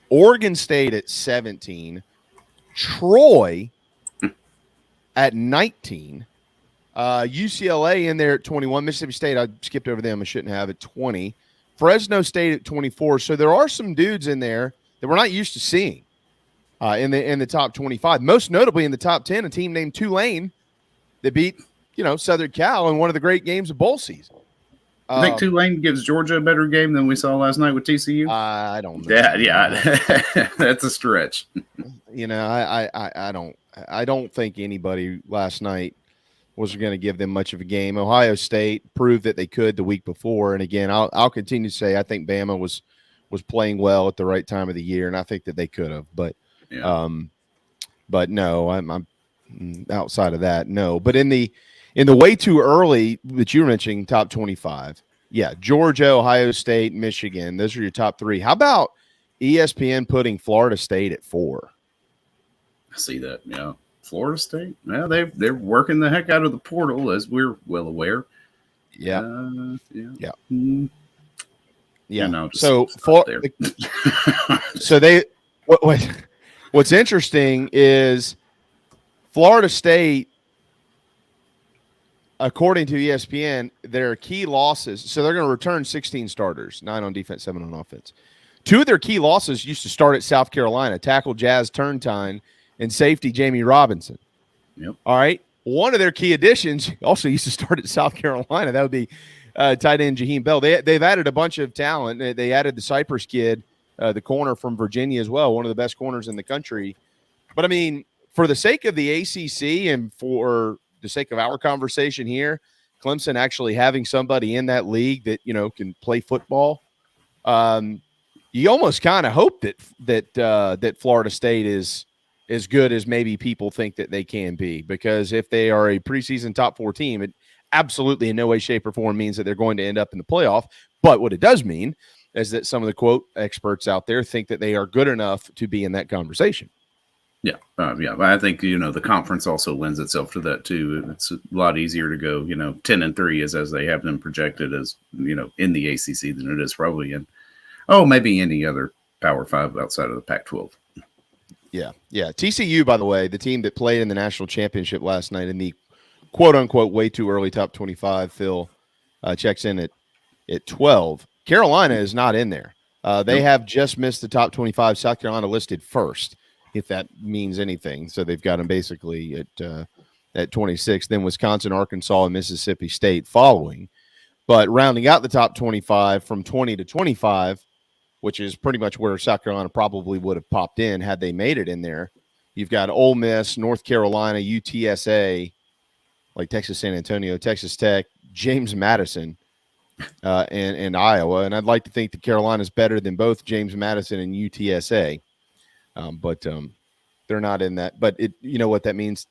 Oregon State at 17, Troy at 19, UCLA in there at 21, Mississippi State, I skipped over them, I shouldn't have, at 20, Fresno State at 24. So there are some dudes in there that we're not used to seeing in the top 25. Most notably in the top 10, a team named Tulane that beat, Southern Cal in one of the great games of bowl season. I think Tulane gives Georgia a better game than we saw last night with TCU. I don't know. Yeah, that's a stretch. I don't think anybody last night was going to give them much of a game. Ohio State proved that they could the week before, and again, I'll continue to say I think Bama was playing well at the right time of the year, and I think that they could have, but no, I'm outside of that, no. But in the way too early that you were mentioning, top 25, yeah, Georgia, Ohio State, Michigan, those are your top 3. How about ESPN putting Florida State at 4? I see that, yeah. Florida State, yeah, they're working the heck out of the portal, as we're well aware. Yeah, yeah. Yeah. So they what's interesting is Florida State, according to ESPN, their key losses. So they're going to return 16 starters, 9 on defense, 7 on offense. 2 of their key losses used to start at South Carolina: tackle Jazz Turntine and safety Jamie Robinson. Yep. All right. One of their key additions also used to start at South Carolina. That would be tight end Jaheim Bell. They've added a bunch of talent. They added the Cypress kid, the corner from Virginia as well, one of the best corners in the country. But, I mean, for the sake of the ACC and for the sake of our conversation here, Clemson actually having somebody in that league that, can play football, you almost kind of hope that Florida State is as good as maybe people think that they can be, because if they are a preseason top 4 team, it absolutely in no way, shape, or form means that they're going to end up in the playoff. But what it does mean is that some of the quote experts out there think that they are good enough to be in that conversation. Yeah. I think, the conference also lends itself to that too. It's a lot easier to go, 10-3 as they have them projected as, in the ACC than it is probably in, maybe any other Power 5 outside of the Pac-12. Yeah. TCU, by the way, the team that played in the national championship last night in the quote-unquote way too early top 25, Phil checks in at 12. Carolina is not in there. They have just missed the top 25. South Carolina listed first, if that means anything. So they've got them basically at 26. Then Wisconsin, Arkansas, and Mississippi State following. But rounding out the top 25 from 20 to 25, which is pretty much where South Carolina probably would have popped in had they made it in there. You've got Ole Miss, North Carolina, UTSA, like Texas San Antonio, Texas Tech, James Madison, and Iowa. And I'd like to think that Carolina's better than both James Madison and UTSA, but they're not in that. But you know what that means?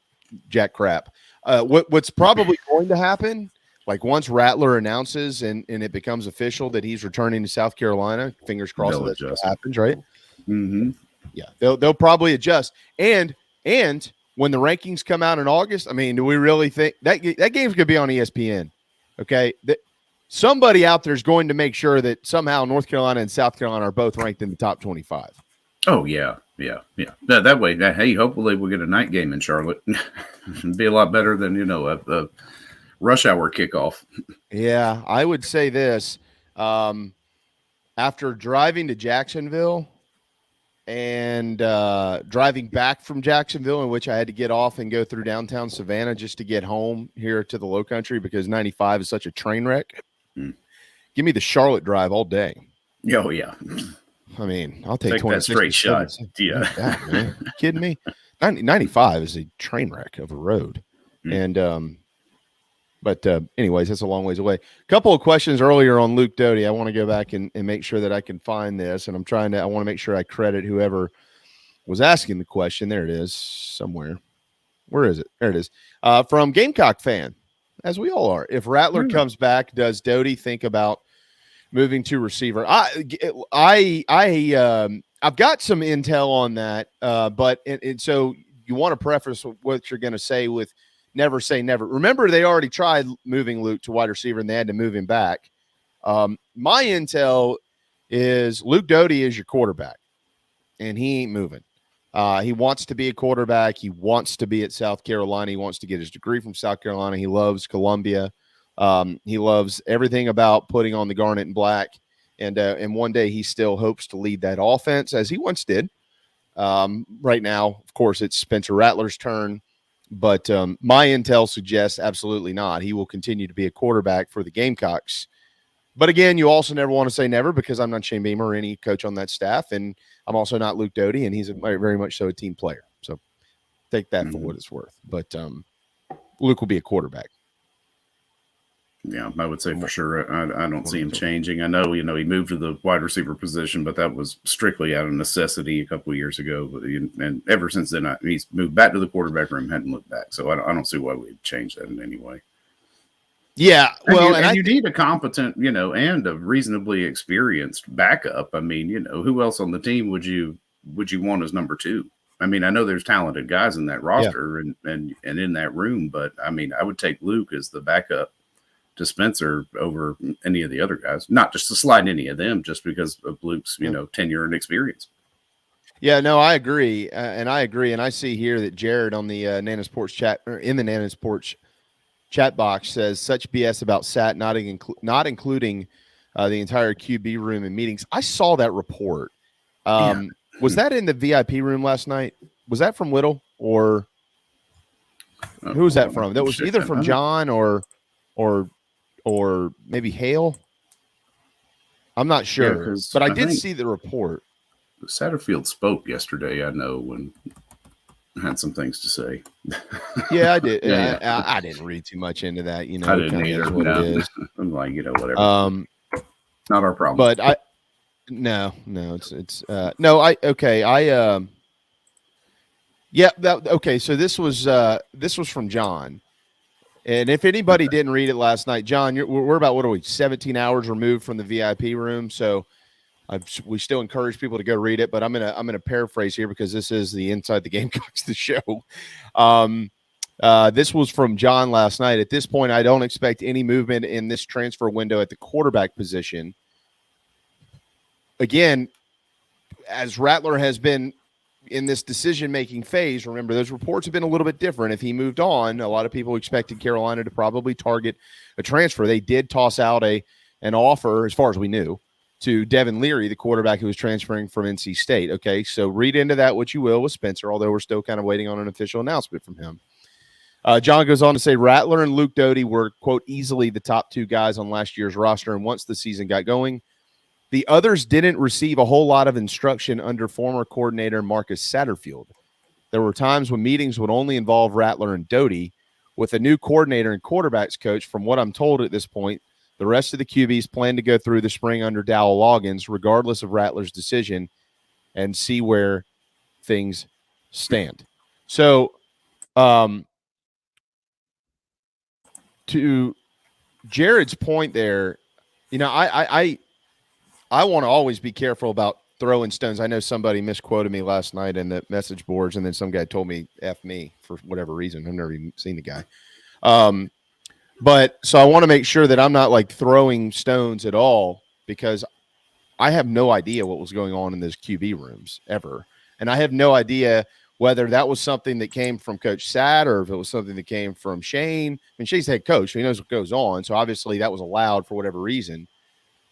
Jack crap. What's probably going to happen, like once Rattler announces and it becomes official that he's returning to South Carolina, fingers crossed that's what happens, right? Mm-hmm. Yeah, they'll probably adjust. And when the rankings come out in August, I mean, do we really think that game's going to be on ESPN? Okay, somebody out there is going to make sure that somehow North Carolina and South Carolina are both ranked in the top 25. Oh, yeah. That way, hey, hopefully we'll get a night game in Charlotte. It'd be a lot better than, a rush hour kickoff. Yeah, I would say this. After driving to Jacksonville and driving back from Jacksonville, in which I had to get off and go through downtown Savannah just to get home here to the Low Country because 95 is such a train wreck. Give me the Charlotte drive all day. Oh, yeah. I mean, I'll take that straight shot. Yeah. Man. You kidding me? 95 is a train wreck of a road. And but anyways, that's a long ways away. A couple of questions earlier on Luke Doty. I want to go back and make sure that I can find this. And I want to make sure I credit whoever was asking the question. There it is somewhere. Where is it? There it is. From Gamecock fan, as we all are. If Rattler comes back, does Doty think about moving to receiver? I've got some intel on that. But so you want to preface what you're going to say with never say never. Remember, they already tried moving Luke to wide receiver, and they had to move him back. My intel is Luke Doty is your quarterback, and he ain't moving. He wants to be a quarterback. He wants to be at South Carolina. He wants to get his degree from South Carolina. He loves Columbia. He loves everything about putting on the garnet and black. And one day he still hopes to lead that offense as he once did. Right now, of course, it's Spencer Rattler's turn. But my intel suggests absolutely not. He will continue to be a quarterback for the Gamecocks. But again, you also never want to say never because I'm not Shane Beamer or any coach on that staff. And I'm also not Luke Doty, and he's very much so a team player. So take that for what it's worth. But Luke will be a quarterback. Yeah, I would say for sure. I don't see him changing. I know, he moved to the wide receiver position, but that was strictly out of necessity a couple of years ago. And ever since then, he's moved back to the quarterback room, hadn't looked back. So I don't see why we'd change that in any way. Yeah, well, and you need a competent, and a reasonably experienced backup. I mean, who else on the team would you want as number two? I mean, I know there's talented guys in that roster and in that room, but I mean, I would take Luke as the backup to Spencer over any of the other guys, not just to slide any of them, just because of Luke's, tenure and experience. Yeah, no, I agree. And I see here that Jared on the Nana Sports chat, or in the Nana Sports chat box, says such BS about Sat not including the entire QB room in meetings. I saw that report. Was that in the VIP room last night? Was that from Whittle or who was that from? That was either from John or maybe Hale. I'm not sure, but I did see the report. Satterfield spoke yesterday, I know, when I had some things to say. Yeah, I did. I didn't read too much into that. I didn't either. What it is. I'm like, whatever. Not our problem. But okay. So this was from John. And if anybody didn't read it last night, John, we're about 17 hours removed from the VIP room, so we still encourage people to go read it. But I'm gonna paraphrase here because this is the Inside the Gamecocks the show. This was from John last night. At this point, I don't expect any movement in this transfer window at the quarterback position. Again, as Rattler has been in this decision-making phase, remember, those reports have been a little bit different. If he moved on, a lot of people expected Carolina to probably target a transfer. They did toss out an offer, as far as we knew, to Devin Leary, the quarterback who was transferring from NC State. Okay, so read into that what you will with Spencer, although we're still kind of waiting on an official announcement from him. John goes on to say Rattler and Luke Doty were, quote, easily the top two guys on last year's roster, and once the season got going, the others didn't receive a whole lot of instruction under former coordinator Marcus Satterfield. There were times when meetings would only involve Rattler and Doty. With a new coordinator and quarterbacks coach, from what I'm told at this point, the rest of the QBs plan to go through the spring under Dowell Loggins, regardless of Rattler's decision, and see where things stand. So, to Jared's point there, I want to always be careful about throwing stones. I know somebody misquoted me last night in the message boards, and then some guy told me F me for whatever reason. I've never even seen the guy. But so I want to make sure that I'm not like throwing stones at all, because I have no idea what was going on in those QB rooms ever. And I have no idea whether that was something that came from Coach Sad or if it was something that came from Shane. I mean, Shane's head coach, so he knows what goes on. So obviously that was allowed for whatever reason.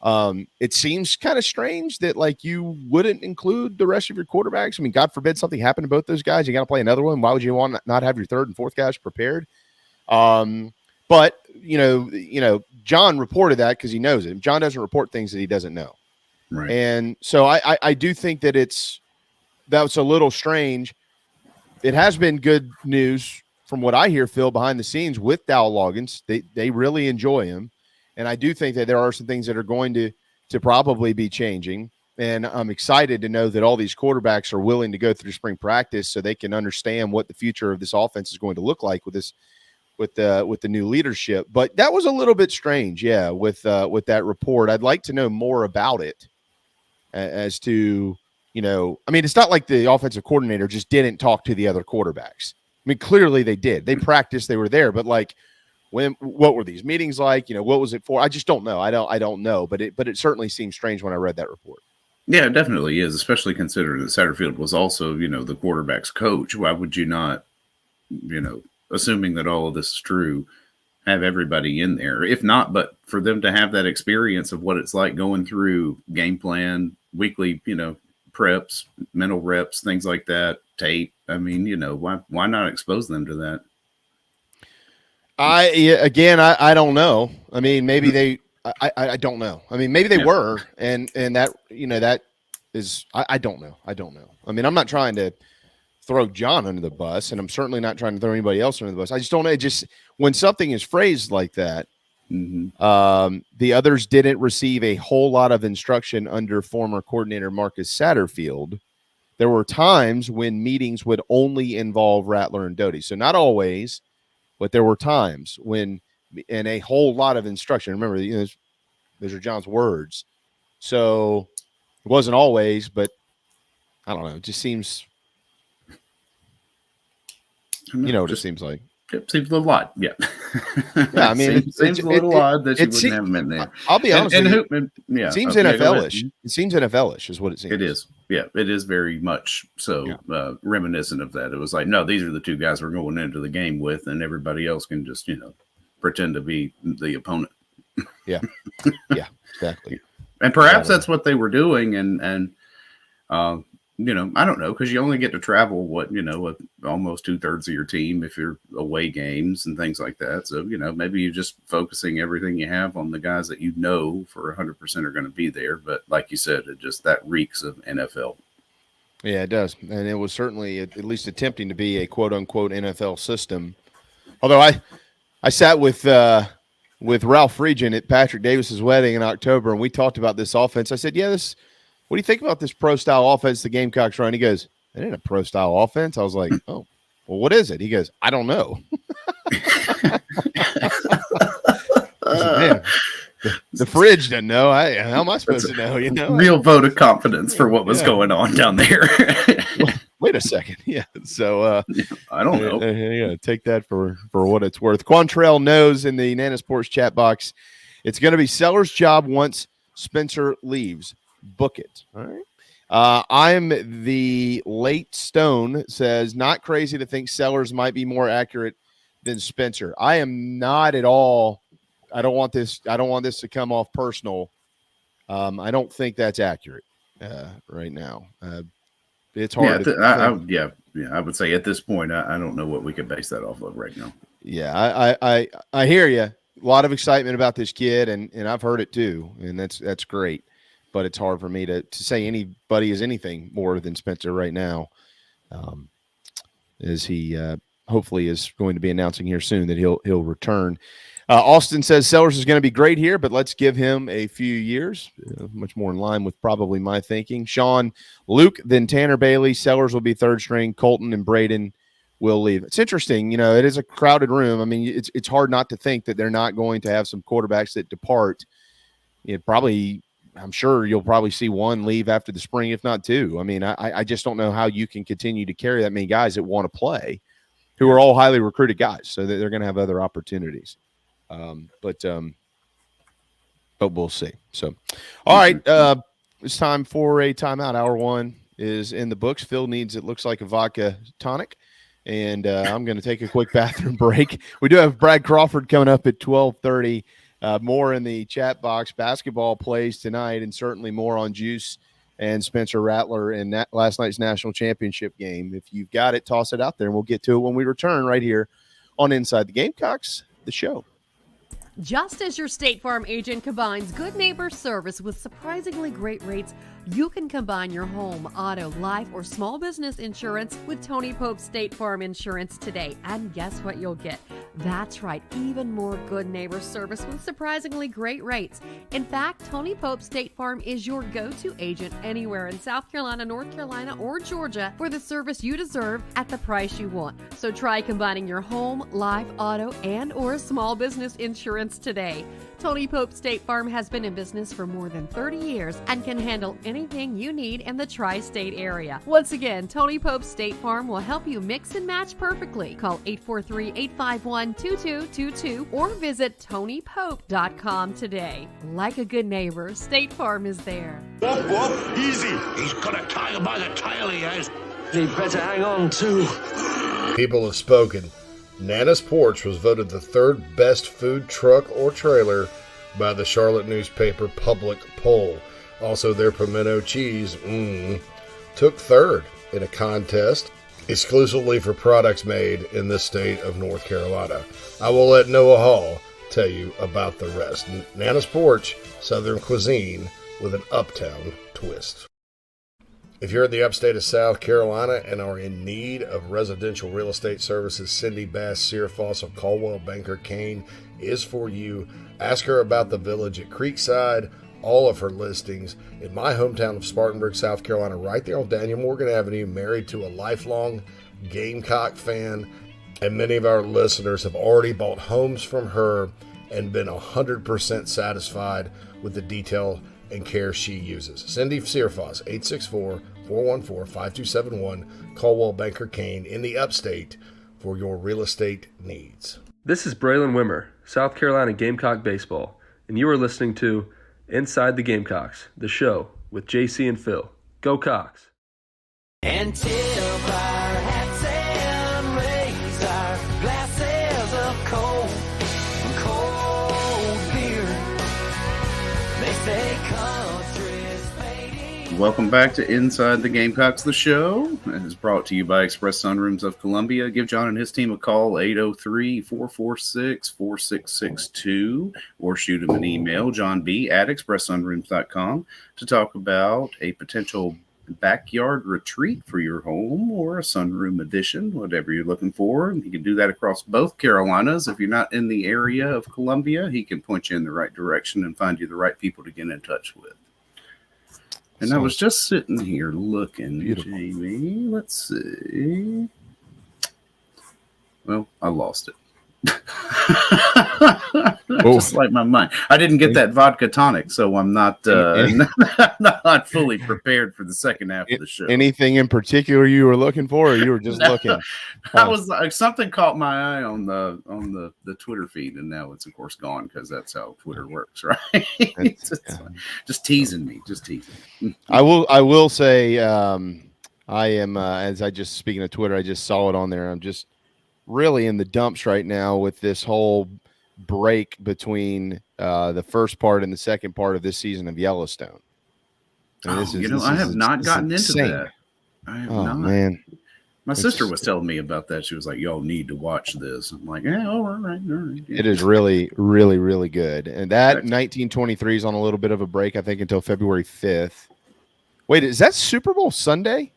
It seems kind of strange that like you wouldn't include the rest of your quarterbacks. I mean, God forbid something happened to both those guys. You got to play another one. Why would you want not have your third and fourth guys prepared? But John reported that because he knows it. John doesn't report things that he doesn't know. Right. And so I do think that that's a little strange. It has been good news from what I hear, Phil, behind the scenes with Dowell Loggins. They really enjoy him. And I do think that there are some things that are going to probably be changing. And I'm excited to know that all these quarterbacks are willing to go through spring practice so they can understand what the future of this offense is going to look like with the new leadership. But that was a little bit strange, with that report. I'd like to know more about it as to, I mean, it's not like the offensive coordinator just didn't talk to the other quarterbacks. I mean, clearly they did. They practiced, they were there, but like, what were these meetings like? What was it for? I just don't know. I don't know, but it certainly seemed strange when I read that report. Yeah, it definitely is, especially considering that Satterfield was also, the quarterback's coach. Why would you not, assuming that all of this is true, have everybody in there? If not, but for them to have that experience of what it's like going through game plan, weekly, preps, mental reps, things like that, tape. I mean, why not expose them to that? I don't know. I mean, maybe I don't know. I mean, maybe they were, and that, that is, I don't know. I mean, I'm not trying to throw John under the bus, and I'm certainly not trying to throw anybody else under the bus. I just don't know. When something is phrased like that, the others didn't receive a whole lot of instruction under former coordinator Marcus Satterfield. There were times when meetings would only involve Rattler and Doty. So not always, but there were times when, and a whole lot of instruction. Remember, those are John's words. So it wasn't always, but I don't know. It just seems, what it seems like. It seems a lot, yeah. Yeah, I mean, it seems a little odd that you wouldn't have them in there. I'll be honest with you. Yeah, it seems NFL-ish. It seems NFL-ish is what it seems. It is. Yeah, it is very much so reminiscent of that. It was like, no, these are the two guys we're going into the game with, and everybody else can just, pretend to be the opponent. Yeah, yeah, exactly. And perhaps that's what they were doing, and I don't know, because you only get to travel with almost 2/3 of your team if you're away games and things like that. So, maybe you're just focusing everything you have on the guys that for 100% are going to be there. But like you said, that reeks of NFL. Yeah, it does. And it was certainly at least attempting to be a quote unquote NFL system. Although I sat with Ralph Friedgen at Patrick Davis's wedding in October, and we talked about this offense. I said, what do you think about this pro-style offense the Gamecocks run? He goes, it ain't a pro-style offense. I was like, oh, well, what is it? He goes, I don't know. I said, man, the fridge doesn't know. How am I supposed to know? Real vote of confidence for what was going on down there. Wait a second. Yeah. So I don't know. Take that for what it's worth. Quantrell knows in the Nana Sports chat box, it's going to be Sellers' job once Spencer leaves. Book it. All right. I'm the late Stone says, not crazy to think Sellers might be more accurate than Spencer. I am not at all. I don't want this to come off personal. I don't think that's accurate right now. It's hard. I would say at this point, I don't know what we could base that off of right now. Yeah, I hear you. A lot of excitement about this kid, and I've heard it too, and that's great. But it's hard for me to say anybody is anything more than Spencer right now, as he hopefully is going to be announcing here soon that he'll return. Austin says Sellers is going to be great here, but let's give him a few years, much more in line with probably my thinking. Sean, Luke, then Tanner Bailey. Sellers will be third string. Colton and Braden will leave. It's interesting. It is a crowded room. I mean, it's hard not to think that they're not going to have some quarterbacks that depart. I'm sure you'll probably see one leave after the spring, if not two. I mean, I just don't know how you can continue to carry that many guys that want to play, who are all highly recruited guys, so that they're going to have other opportunities. But we'll see. So, all right, it's time for a timeout. Hour one is in the books. Phil needs, it looks like, a vodka tonic, and I'm going to take a quick bathroom break. We do have Brad Crawford coming up at 12:30. More in the chat box. Basketball plays tonight, and certainly more on Juice and Spencer Rattler in last night's national championship game. If you've got it, toss it out there, and we'll get to it when we return right here on Inside the Gamecocks, the show. Just as your State Farm agent combines good neighbor service with surprisingly great rates, you can combine your home, auto, life, or small business insurance with Tony Pope State Farm Insurance today. And guess what you'll get? That's right, even more good neighbor service with surprisingly great rates. In fact, Tony Pope State Farm is your go-to agent anywhere in South Carolina, North Carolina, or Georgia for the service you deserve at the price you want. So try combining your home, life, auto, and or small business insurance today. Tony Pope State Farm has been in business for more than 30 years and can handle anything you need in the tri-state area. Once again, Tony Pope State Farm will help you mix and match perfectly. Call 843-851-2222 or visit TonyPope.com today. Like a good neighbor, State Farm is there. Whoop, whoop, easy. He's got a tiger by the tail, he has. He better hang on too. People have spoken. Nana's Porch was voted the third best food truck or trailer by the Charlotte newspaper Public Poll. Also, their pimento cheese took third in a contest exclusively for products made in the state of North Carolina. I will let Noah Hall tell you about the rest. Nana's Porch, Southern cuisine with an uptown twist. If you're in the upstate of South Carolina and are in need of residential real estate services, Cindy Bass Searfoss of Caldwell Banker Kane is for you. Ask her about the village at Creekside, all of her listings in my hometown of Spartanburg, South Carolina, right there on Daniel Morgan Avenue, married to a lifelong Gamecock fan. And many of our listeners have already bought homes from her and been 100% satisfied with the detail and care she uses. Cindy Searfoss, 864-414-5271, Caldwell Banker Kane in the upstate for your real estate needs. This is Braylon Wimmer, South Carolina Gamecock Baseball, and you are listening to Inside the Gamecocks, the show with JC and Phil. Go Cox! And tip our hats and raise our glasses of cold beer. They say country's fading. Welcome back to Inside the Gamecocks, the show. It is brought to you by Express Sunrooms of Columbia. Give John and his team a call, 803-446-4662, or shoot him an email, johnb@expresssunrooms.com, to talk about a potential backyard retreat for your home or a sunroom addition, whatever you're looking for. And you can do that across both Carolinas. If you're not in the area of Columbia, he can point you in the right direction and find you the right people to get in touch with. And I was just sitting here looking, Jamie. Let's see. Well, I lost it. Just like my mind. I didn't get that vodka tonic, so I'm not not fully prepared for the second half of the show. Anything in particular you were looking for, or you were just looking? I was something caught my eye on the Twitter feed, and now it's of course gone because that's how Twitter works, right? Just teasing me. I will say I am as I just speaking of Twitter, I just saw it on there. I'm just really in the dumps right now with this whole break between the first part and the second part of this season of Yellowstone. And I have not gotten into that. I have not. Man. My sister was telling me about that. She was like, y'all need to watch this. I'm like, yeah, all right. Yeah. It is really, really, really good. And that 1923 is on a little bit of a break, I think, until February 5th. Wait, is that Super Bowl Sunday?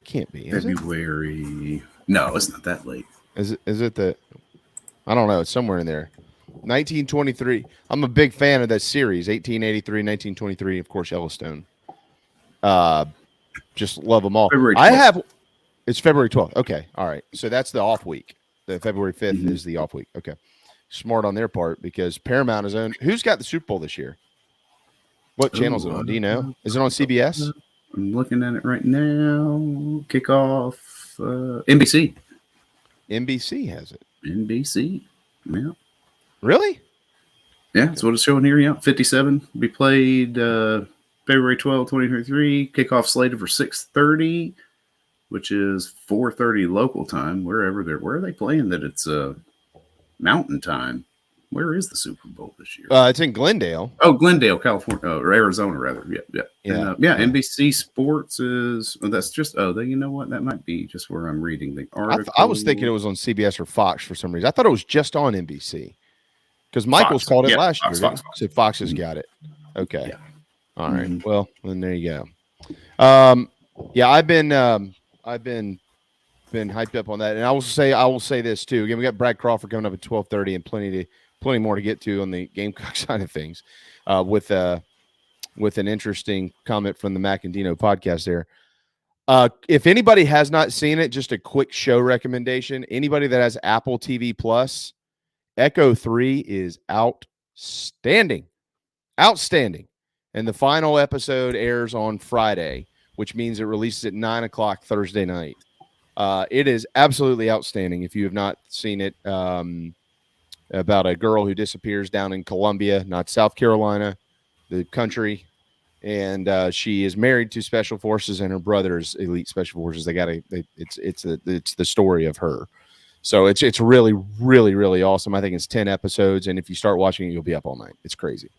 Can't be. February. No, it's not that late. Is it the? I don't know. It's somewhere in there. 1923. I'm a big fan of that series. 1883, 1923. Of course, Yellowstone. Just love them all. It's February 12th. Okay, all right. So that's the off week. The February 5th is the off week. Okay, smart on their part because Paramount is on. Who's got the Super Bowl this year? What channel is it on? Do you know? Is it on CBS? I'm looking at it right now. Kickoff. NBC. NBC has it. NBC. Yeah. Really? Yeah, that's what it's showing here. Yeah. 57 will be played February 12, 2023. Kickoff slated for 6:30, which is 4:30 local time. Where are they playing that it's Mountain time? Where is the Super Bowl this year? It's in Glendale. Oh, Glendale, California, or Arizona, rather. Yeah. And, NBC Sports is. Well, that's just. You know what? That might be just where I'm reading the article. I was thinking it was on CBS or Fox for some reason. I thought it was just on NBC because Michael's called it last year. Fox. So Fox has got it. Okay. Yeah. All right. Mm-hmm. Well, then there you go. I've been hyped up on that, and I will say this too. Again, we got Brad Crawford coming up at 12:30, and plenty more to get to on the Gamecock side of things, with an interesting comment from the Mac and Dino podcast there. If anybody has not seen it, just a quick show recommendation. Anybody that has Apple TV Plus, Echo 3 is outstanding. And the final episode airs on Friday, which means it releases at 9:00 Thursday night. It is absolutely outstanding. If you have not seen it, about a girl who disappears down in Columbia, not South Carolina, the country, and she is married to Special Forces, and her brother is elite Special Forces. It's the story of her. So it's really, really, really awesome. I think it's 10 episodes, and if you start watching it, you'll be up all night. It's crazy.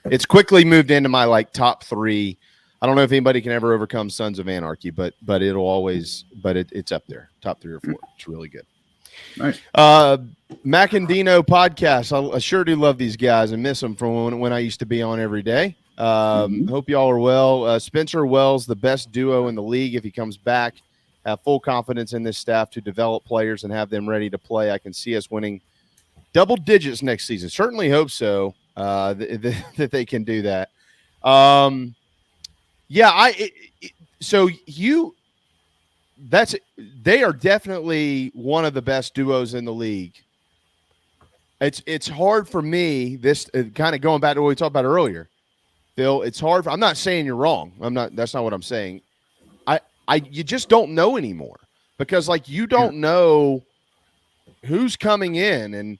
It's quickly moved into my top 3. I don't know if anybody can ever overcome Sons of Anarchy, but it'll always, it's up there, top 3 or 4. It's really good. Nice. Mac and Dino podcast. I sure do love these guys and miss them from when I used to be on every day. Hope y'all are well. Spencer Wells, the best duo in the league. If he comes back, have full confidence in this staff to develop players and have them ready to play. I can see us winning double digits next season. Certainly hope so. That they can do that. They are definitely one of the best duos in the league. It's hard for me, this kind of going back to what we talked about earlier, Phil. It's hard. I'm not saying you're wrong. That's not what I'm saying. You just don't know anymore because you don't know who's coming in and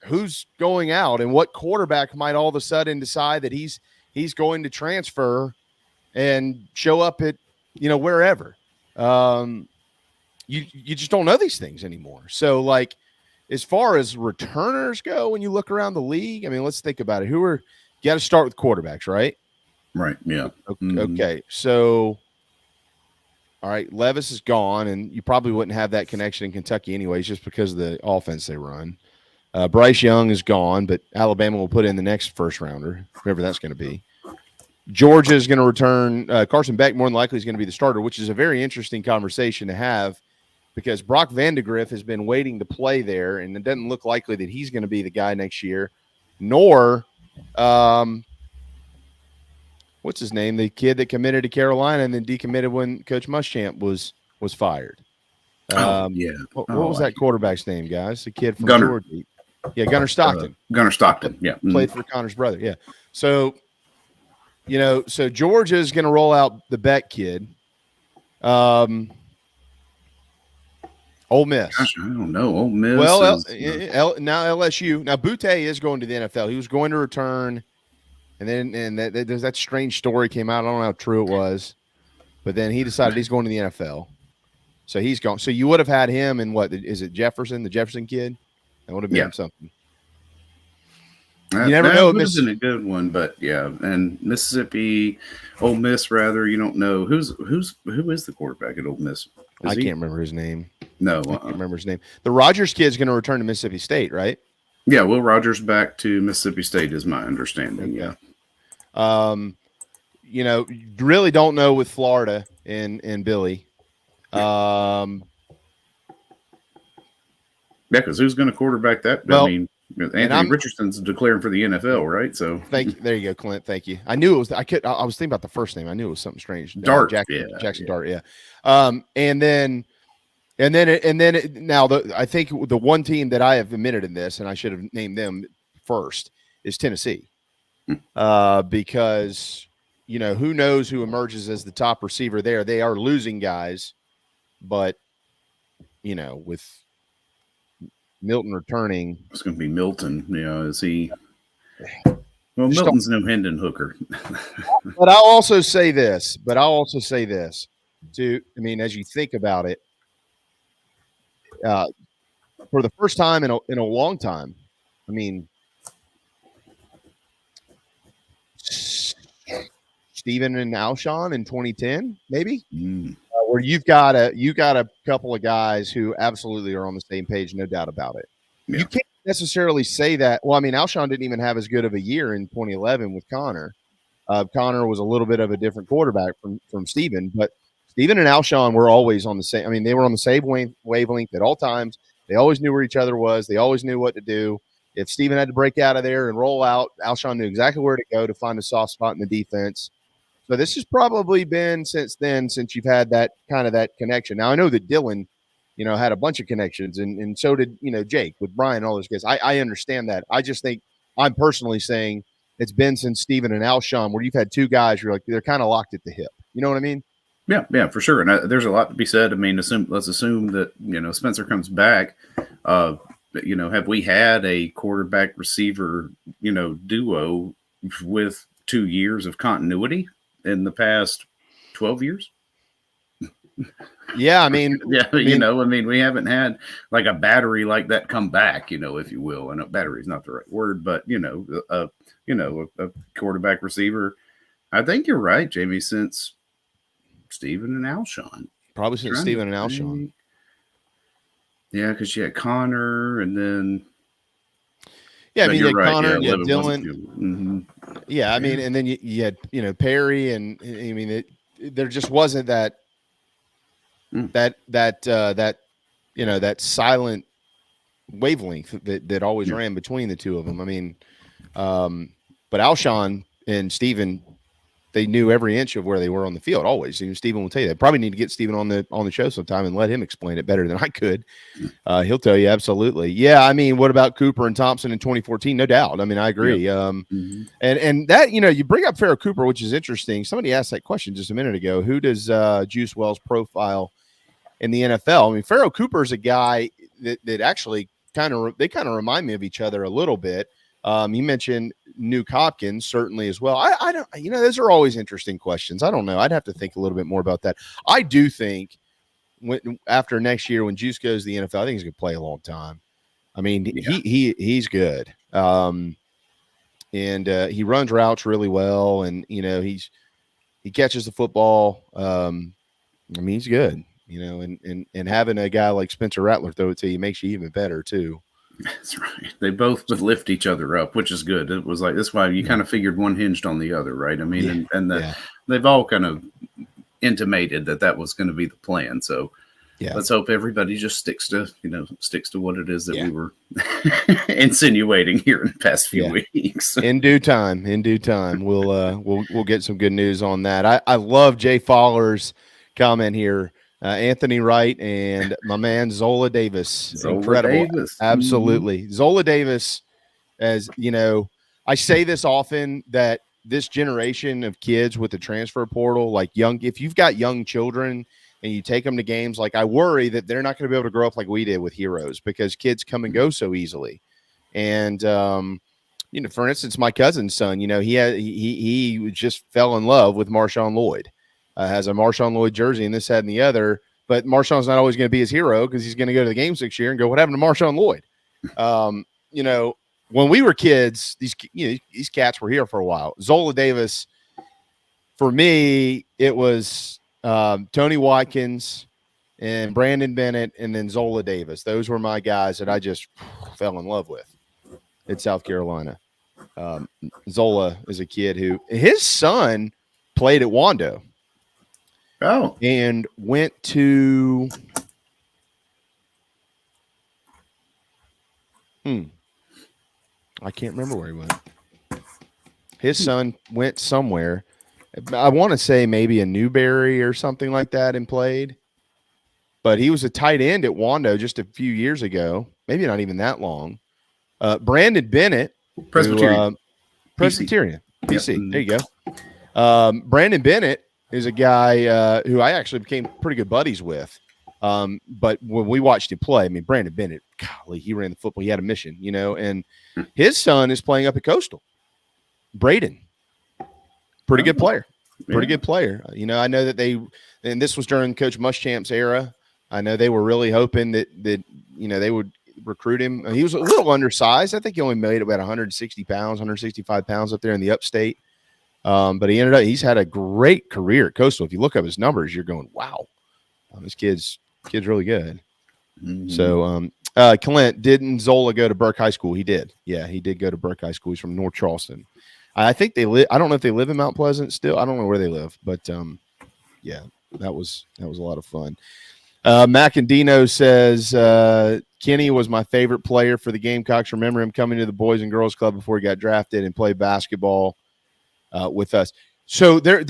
who's going out and what quarterback might all of a sudden decide that he's going to transfer and show up at wherever. You just don't know these things anymore. So as far as returners go, when you look around the league, I mean, let's think about it. You got to start with quarterbacks, right? Right. Yeah. Okay. So, all right, Levis is gone, and you probably wouldn't have that connection in Kentucky anyways, just because of the offense they run. Bryce Young is gone, but Alabama will put in the next first rounder, whoever that's going to be. Georgia is going to return. Carson Beck more than likely is going to be the starter, which is a very interesting conversation to have because Brock Vandegrift has been waiting to play there, and it doesn't look likely that he's going to be the guy next year, nor what's his name, the kid that committed to Carolina and then decommitted when Coach Muschamp was fired. What was that quarterback's name, guys? The kid from Gunner. Georgia. Yeah, Gunner Stockton. Gunner Stockton, yeah. Played for Connor's brother, yeah. So, so Georgia is going to roll out the Beck kid. Ole Miss. Gosh, I don't know. Ole Miss. Well, now LSU. Now, Butte is going to the NFL. He was going to return, and then there's that strange story came out. I don't know how true it was, but then he decided he's going to the NFL. So he's gone. So you would have had him in what is it, Jefferson, the Jefferson kid? That would have been something. You never know. This isn't a good one, but yeah. And Mississippi, Ole Miss, rather, you don't know who is the quarterback at Ole Miss. I can't remember his name. No, I can't remember his name. The Rogers kid's going to return to Mississippi State, right? Yeah, Will Rogers back to Mississippi State is my understanding. Okay. Yeah. Really don't know with Florida and Billy. Yeah, because who's going to quarterback that? Well, I mean, Anthony Richardson's declaring for the NFL, right? So there you go, Clint. Thank you. I knew it was. I was thinking about the first name. I knew it was something strange. Dart, Jackson Dart. Yeah. And then I think the one team that I have admitted in this, and I should have named them first, is Tennessee, because who knows who emerges as the top receiver there. They are losing guys, but with Milton returning, it's going to be Milton. Is he? Well, Milton's no Hendon Hooker. But I'll also say this. Too. I mean, as you think about it, for the first time in a long time. I mean, Steven and Alshon in 2010, maybe, where you've got a couple of guys who absolutely are on the same page, no doubt about it. Yeah. You can't necessarily say that. Well, I mean, Alshon didn't even have as good of a year in 2011 with Connor. Connor was a little bit of a different quarterback from Steven, but Steven and Alshon were always on the same. I mean, they were on the same wavelength at all times. They always knew where each other was. They always knew what to do. If Steven had to break out of there and roll out, Alshon knew exactly where to go to find a soft spot in the defense. So this has probably been since you've had that kind of that connection. Now I know that Dylan, had a bunch of connections, and so did Jake with Brian and all those guys. I understand that. I just think I'm personally saying it's been since Steven and Alshon where you've had two guys you're like they're kind of locked at the hip. You know what I mean? Yeah, for sure. And there's a lot to be said. I mean, let's assume that Spencer comes back. Have we had a quarterback receiver duo with 2 years of continuity in the past 12 years? Yeah, I mean, we haven't had like a battery like that come back, if you will. And a battery is not the right word, but a quarterback receiver. I think you're right, Jamie, since Steven and Alshon. Probably since Steven and Alshon. Yeah, because you had Connor and then. Yeah, I mean, you had Connor, you had Dylan. Mm-hmm. Yeah, I mean, and then you had, Perry, and I mean, there just wasn't that silent wavelength that always ran between the two of them. I mean, but Alshon and Steven, they knew every inch of where they were on the field always. Steven will tell you that. Probably need to get Steven on the show sometime and let him explain it better than I could. He'll tell you absolutely. Yeah, I mean, what about Cooper and Thompson in 2014? No doubt. I mean, I agree. Yeah. And that you bring up Pharaoh Cooper, which is interesting. Somebody asked that question just a minute ago. Who does Juice Wells profile in the NFL? I mean, Pharaoh Cooper is a guy that actually kind of remind me of each other a little bit. You mentioned Nuke Hopkins certainly as well. I don't, those are always interesting questions. I don't know. I'd have to think a little bit more about that. I do think after next year, when Juice goes to the NFL, I think he's going to play a long time. I mean, he's good. And he runs routes really well. And, he catches the football. I mean, he's good, and having a guy like Spencer Rattler throw it to you makes you even better too. That's right. They both would lift each other up, which is good. It was like, that's why you kind of figured one hinged on the other, right? I mean, they've all kind of intimated that was going to be the plan. So let's hope everybody just sticks to what it is that we were insinuating here in the past few weeks. In due time, we'll get some good news on that. I love Jay Fowler's comment here. Anthony Wright and my man Zola Davis. Incredible. Absolutely. Mm-hmm. Zola Davis, as I say this often, that this generation of kids with the transfer portal, like if you've got young children and you take them to games, like I worry that they're not going to be able to grow up like we did with heroes, because kids come and go so easily. And, for instance, my cousin's son, he just fell in love with Marshawn Lloyd. Has a Marshawn Lloyd jersey and this, that, and the other. But Marshawn's not always going to be his hero, because he's going to go to the games next year and go, what happened to Marshawn Lloyd? When we were kids, these cats were here for a while. Zola Davis, for me, it was Tony Watkins and Brandon Bennett and then Zola Davis. Those were my guys that I just fell in love with in South Carolina. Zola is a kid who his son played at Wando. Oh, and went to I can't remember where he went. His son went somewhere. I want to say maybe a Newberry or something like that, and played. But he was a tight end at Wando just a few years ago, maybe not even that long. Brandon Bennett, Presbyterian. PC. Yep. There you go. Brandon Bennett is a guy who I actually became pretty good buddies with. But when we watched him play, I mean, Brandon Bennett, golly, he ran the football. He had a mission, and his son is playing up at Coastal. Braden, pretty good player. Pretty good player. I know that and this was during Coach Muschamp's era. I know they were really hoping that they would recruit him. He was a little undersized. I think he only made about 160 pounds, 165 pounds up there in the upstate. But he's had a great career at Coastal. If you look up his numbers, you're going, wow, this kid's really good. Mm-hmm. So, Clint, didn't Zola go to Burke High School? He did. Yeah, he did go to Burke High School. He's from North Charleston. I think they live. I don't know if they live in Mount Pleasant still. I don't know where they live, but yeah, that was a lot of fun. Mac and Dino says Kenny was my favorite player for the Gamecocks. Remember him coming to the Boys and Girls Club before he got drafted and played basketball with us. So there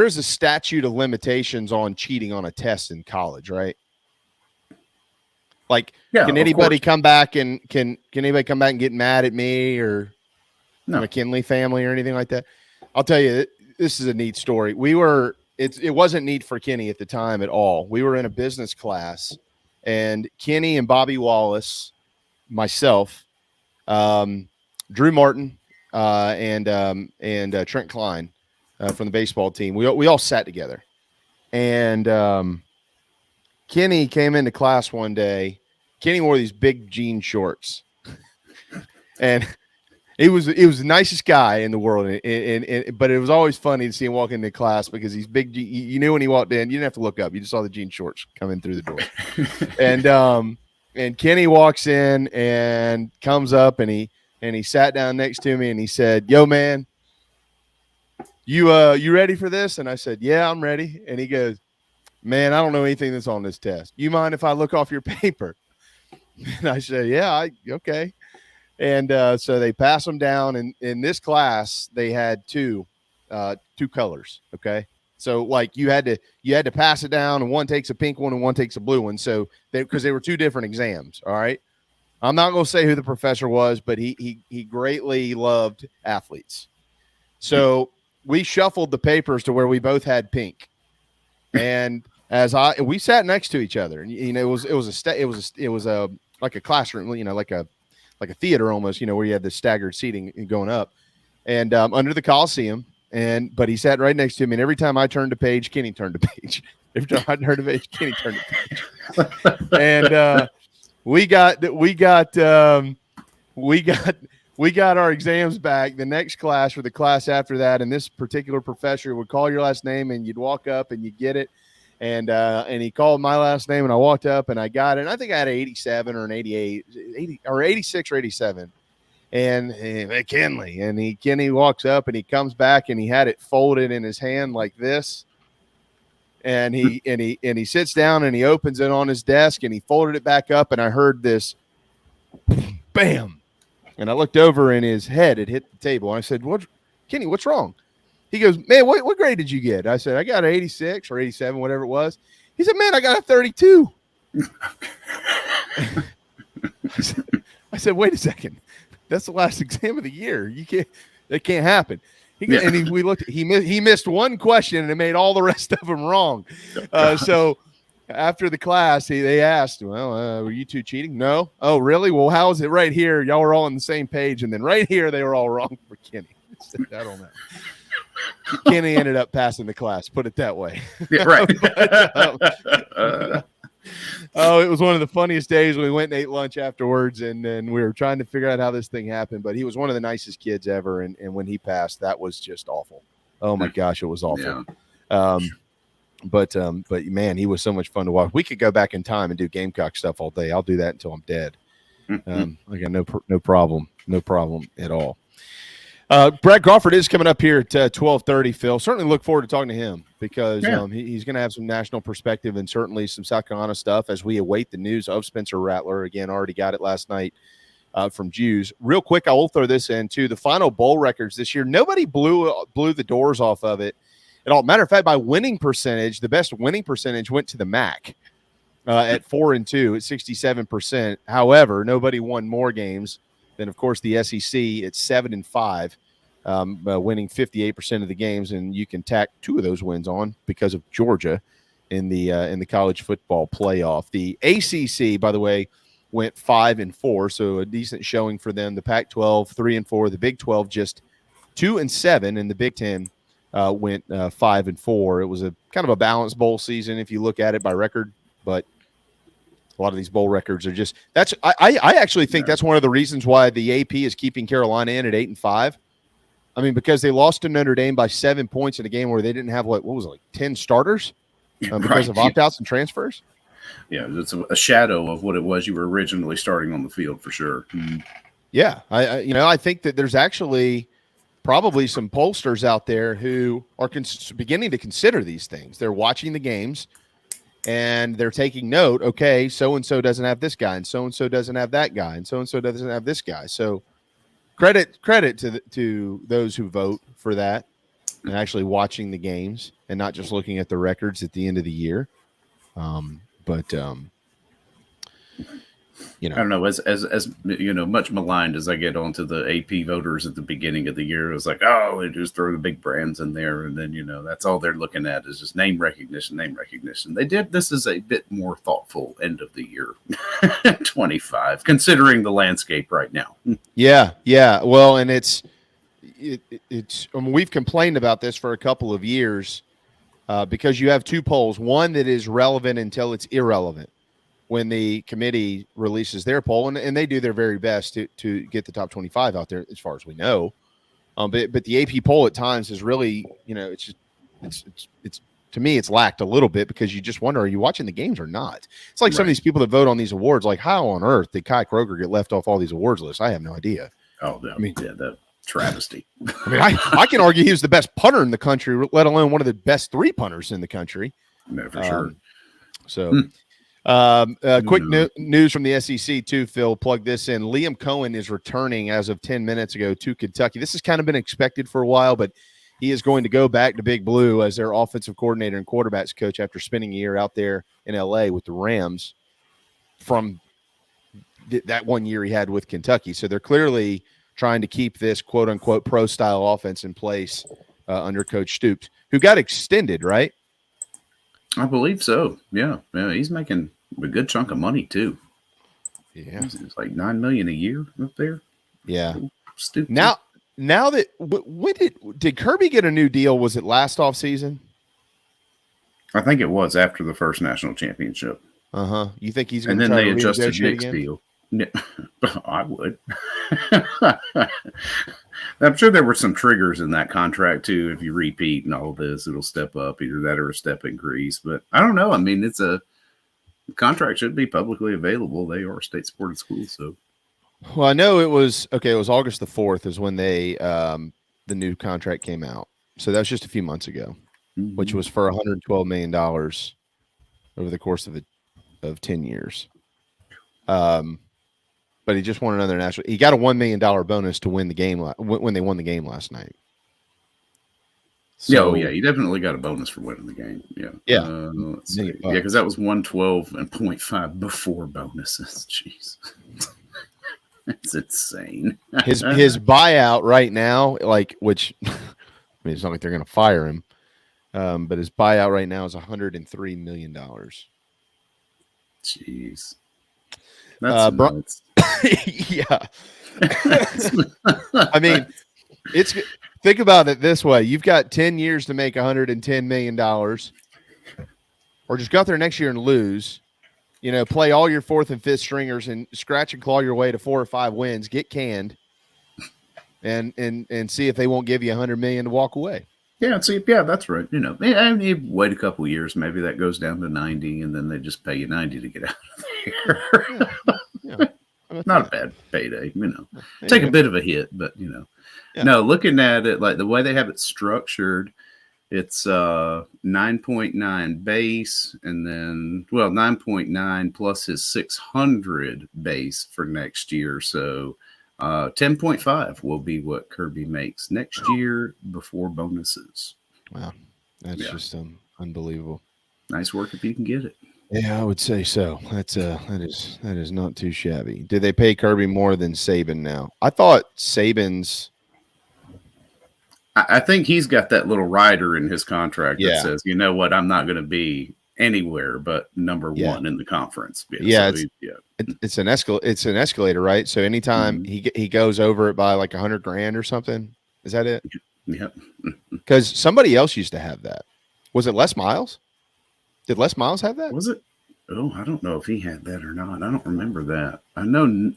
is a statute of limitations on cheating on a test in college, right? Like, can anybody come back and can anybody come back and get mad at me or the McKinley family or anything like that? I'll tell you, this is a neat story. It wasn't neat for Kenny at the time at all. We were in a business class, and Kenny and Bobby Wallace, myself, Drew Martin, and Trent Klein from the baseball team. We all sat together, and Kenny came into class one day. Kenny wore these big jean shorts, and he was the nicest guy in the world. But it was always funny to see him walk into class because he's big. You knew when he walked in, you didn't have to look up. You just saw the jean shorts coming through the door. And Kenny walks in and comes up and he sat down next to me and he said, "Yo, man, you ready for this?" And I said, "Yeah, I'm ready." And he goes, "Man, I don't know anything that's on this test. You mind if I look off your paper?" And I said, "Yeah, okay." And so they pass them down. And in this class, they had two colors. Okay. So like you had to pass it down, and one takes a pink one and one takes a blue one. So because they were two different exams. All right. I'm not going to say who the professor was, but he greatly loved athletes. So we shuffled the papers to where we both had pink. And we sat next to each other, and it was like a classroom, like a theater almost, where you had the staggered seating going up, and under the Coliseum. But he sat right next to me, and every time I turned a page, Kenny turned a page. Every time I turned a page, Kenny turned a page. And we got our exams back the next class or the class after that, and this particular professor would call your last name, and you'd walk up and you get it. And he called my last name, and I walked up and I got it. And I think I had an 87 or an 88, 86 or 87. And McKinley, and Kenny walks up and he comes back and he had it folded in his hand like this. And he sits down and he opens it on his desk and he folded it back up, and I heard this bam. And I looked over and his head had hit the table. And I said, Kenny, what's wrong? He goes, "Man, what grade did you get?" I said, "I got an 86 or 87, whatever it was." He said, "Man, I got a 32. I said, "Wait a second. That's the last exam of the year. That can't happen." He missed one question and it made all the rest of them wrong. So after the class, they asked, "Well, were you two cheating?" "No." "Oh, really? Well, how is it right here? Y'all were all on the same page, and then right here they were all wrong for Kenny." I said, "I don't know." Kenny ended up passing the class, put it that way. Yeah, right. It was one of the funniest days when we went and ate lunch afterwards, and then we were trying to figure out how this thing happened. But he was one of the nicest kids ever, and when he passed, that was just awful. Oh my gosh, it was awful. Yeah. But man, he was so much fun to watch. We could go back in time and do Gamecock stuff all day. I'll do that until I'm dead. I got no problem at all. Brad Crawford is coming up here at 12:30, Phil. Certainly look forward to talking to him because he's going to have some national perspective and certainly some South Carolina stuff as we await the news of Spencer Rattler. Again, already got it last night from Jews. Real quick, I will throw this in too. The final bowl records this year, nobody blew the doors off of it at all. Matter of fact, by winning percentage, the best winning percentage went to the MAC at 4-2 at 67%. However, nobody won more games. Then, of course, the SEC at 7-5, winning 58% of the games, and you can tack two of those wins on because of Georgia in the college football playoff. The ACC, by the way, went 5-4, so a decent showing for them. The Pac-12 3-4, the Big 12 just 2-7, and the Big 10 went 5-4. It was a kind of a balanced bowl season if you look at it by record, but A lot of these bowl records are just I actually think that's one of the reasons why the AP is keeping Carolina in at 8-5. I mean, because they lost to Notre Dame by 7 points in a game where they didn't have what was it, like 10 starters because of opt-outs and transfers. Yeah, it's a shadow of what it was you were originally starting on the field for sure. Yeah, I think that there's actually probably some pollsters out there who are beginning to consider these things. They're watching the games and they're taking note. Okay, so and so doesn't have this guy, and so doesn't have that guy, and so doesn't have this guy. So credit to those who vote for that and actually watching the games and not just looking at the records at the end of the year. I don't know, as much maligned as I get onto the AP voters at the beginning of the year, it was like, oh, they just throw the big brands in there, and then that's all they're looking at is just name recognition. This is a bit more thoughtful end of the year 25, considering the landscape right now. Yeah. Well, and it's we've complained about this for a couple of years because you have two polls, one that is relevant until it's irrelevant when the committee releases their poll, and they do their very best to get the top 25 out there as far as we know. But the AP poll at times is really, it's to me, it's lacked a little bit because you just wonder, are you watching the games or not? It's like some of these people that vote on these awards, like how on earth did Kai Kroger get left off all these awards lists? I have no idea. Oh, that travesty. I mean, I can argue he was the best punter in the country, let alone one of the best three punters in the country. No, for sure. Quick news from the SEC too, Phil. Plug this in. Liam Cohen is returning as of 10 minutes ago to Kentucky. This has kind of been expected for a while, but he is going to go back to Big Blue as their offensive coordinator and quarterbacks coach after spending a year out there in LA with the Rams from that 1 year he had with Kentucky. So they're clearly trying to keep this quote unquote pro style offense in place under Coach Stoops, who got extended, right? I believe so. Yeah. He's making a good chunk of money too. Yeah, it's like $9 million a year up there. Yeah. Stupid. Now that when did Kirby get a new deal? Was it last off season? I think it was after the first national championship. You think he's going to? And then they adjusted Nick's deal. I would. I'm sure there were some triggers in that contract too. If you repeat and all this, it'll step up, either that or a step increase. But I don't know. I mean, it's a contract should be publicly available. They are a state-supported school, so. Well, I know it was August the 4th is when they the new contract came out. So that was just a few months ago, which was for $112 million over the course of 10 years. But he just won another national. He got a $1 million bonus to win the game when they won the game last night. So, he definitely got a bonus for winning the game. Yeah. Let's see. Yeah, because that was 112.5 before bonuses. Jeez, it's insane. His buyout right now, which I mean, it's not like they're going to fire him, but his buyout right now is $103 million. Jeez. That's nuts. Yeah. I mean, think about it this way. You've got 10 years to make $110 million, or just go out there next year and lose, play all your fourth and fifth stringers and scratch and claw your way to 4 or 5 wins, get canned and see if they won't give you $100 million to walk away. Yeah, that's right. And you wait a couple of years, maybe that goes down to 90, and then they just pay you 90 to get out of there. Not a bad payday, Take a bit of a hit, but No, looking at it like the way they have it structured, it's 9.9 base, and then 9.9 plus his 600 base for next year. So 10.5 will be what Kirby makes next year before bonuses. Wow. That's just unbelievable. Nice work if you can get it. Yeah, I would say so. That is not too shabby. Did they pay Kirby more than Saban now? I thought Saban's. I think he's got that little rider in his contract that says, you know what, I'm not going to be anywhere but number one in the conference. It's an escalator, right? So anytime he goes over it by like $100,000 or something, is that it? Yeah. Because somebody else used to have that. Was it Les Miles? Did Les Miles have that? Was it? Oh, I don't know if he had that or not. I don't remember that. I know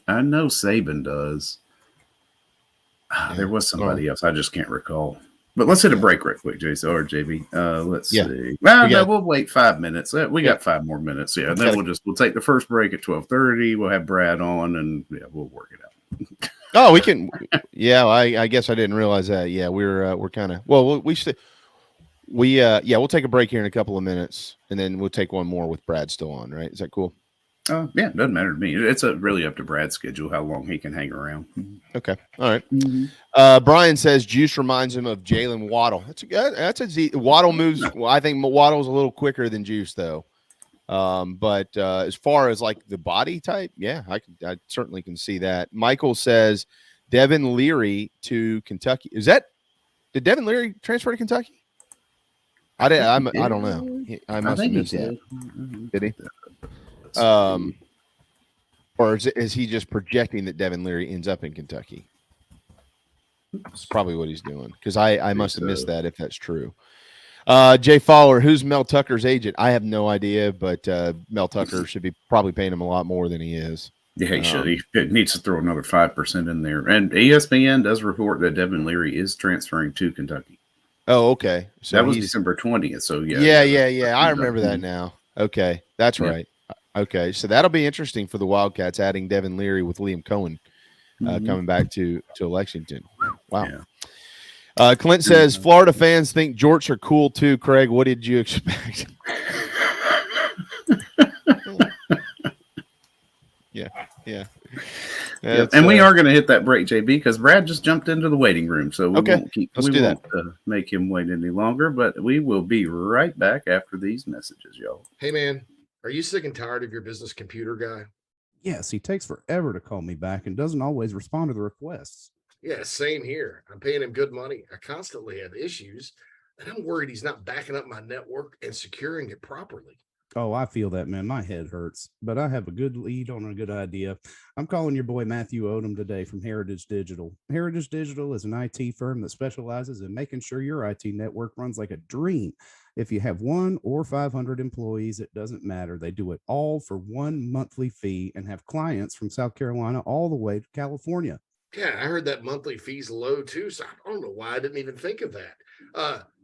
Saban does. There was somebody else. I just can't recall. But let's hit a break right quick, Jason or JB. Let's see. Well, no, we'll wait 5 minutes. We got 5 more minutes. Yeah, and then we'll take the first break at 12:30. We'll have Brad on, and we'll work it out. Oh, we can. Yeah, I guess I didn't realize that. Yeah, we're kind of we'll take a break here in a couple of minutes, and then we'll take one more with Brad still on. Right? Is that cool? Yeah, it doesn't matter to me. It's really up to Brad's schedule how long he can hang around. Okay, all right. Brian says Juice reminds him of Jalen Waddle. Waddle moves. Well, I think Waddle's a little quicker than Juice though. But as far as like the body type, yeah, I certainly can see that. Michael says Devin Leary to Kentucky. Did Devin Leary transfer to Kentucky? I don't know. I must have missed that. Did he? Or is he just projecting that Devin Leary ends up in Kentucky? That's probably what he's doing, because I must have missed that if that's true. Jay Fowler, who's Mel Tucker's agent? I have no idea, but Mel Tucker should be probably paying him a lot more than he is. Yeah, he should. He needs to throw another 5% in there. And ESPN does report that Devin Leary is transferring to Kentucky. Oh, okay. So that was December 20th. So yeah. I remember that now. Okay, that's right. Okay, so that'll be interesting for the Wildcats, adding Devin Leary with Liam Cohen coming back to Lexington. Wow. Yeah. Clint says Florida fans think jorts are cool too. Craig, what did you expect? Yeah. And we are going to hit that break, JB, because Brad just jumped into the waiting room, so we won't make him wait any longer. But we will be right back after these messages, y'all. Hey, man. Are you sick and tired of your business computer guy? Yes, he takes forever to call me back and doesn't always respond to the requests. Yeah, same here. I'm paying him good money. I constantly have issues, and I'm worried he's not backing up my network and securing it properly. Oh, I feel that, man. My head hurts, but I have a good lead on a good idea. I'm calling your boy Matthew Odom today from Heritage Digital. Heritage Digital is an IT firm that specializes in making sure your IT network runs like a dream. If you have 1 or 500 employees, it doesn't matter. They do it all for one monthly fee and have clients from South Carolina all the way to California. Yeah, I heard that monthly fee's low too, so I don't know why I didn't even think of that.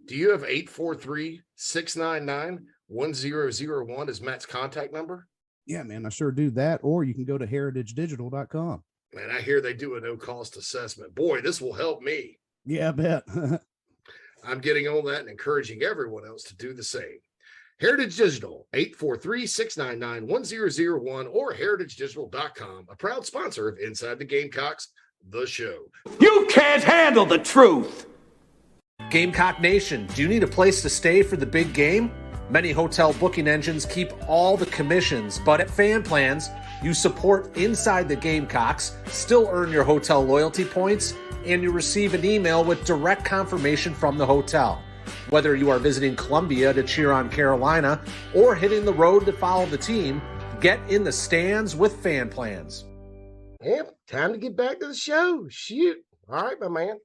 Do you have 843-699-1001 as Matt's contact number? Yeah, man, I sure do that. Or you can go to heritagedigital.com. Man, I hear they do a no-cost assessment. Boy, this will help me. Yeah, I bet. I'm getting on that and encouraging everyone else to do the same. Heritage Digital, 843-699-1001 or heritagedigital.com, a proud sponsor of Inside the Gamecocks, the show. You can't handle the truth. Gamecock Nation, do you need a place to stay for the big game? Many hotel booking engines keep all the commissions, but at Fan Plans, you support Inside the Gamecocks, still earn your hotel loyalty points, and you receive an email with direct confirmation from the hotel. Whether you are visiting Columbia to cheer on Carolina or hitting the road to follow the team, get in the stands with Fan Plans. Yep, time to get back to the show. Shoot. All right, my man.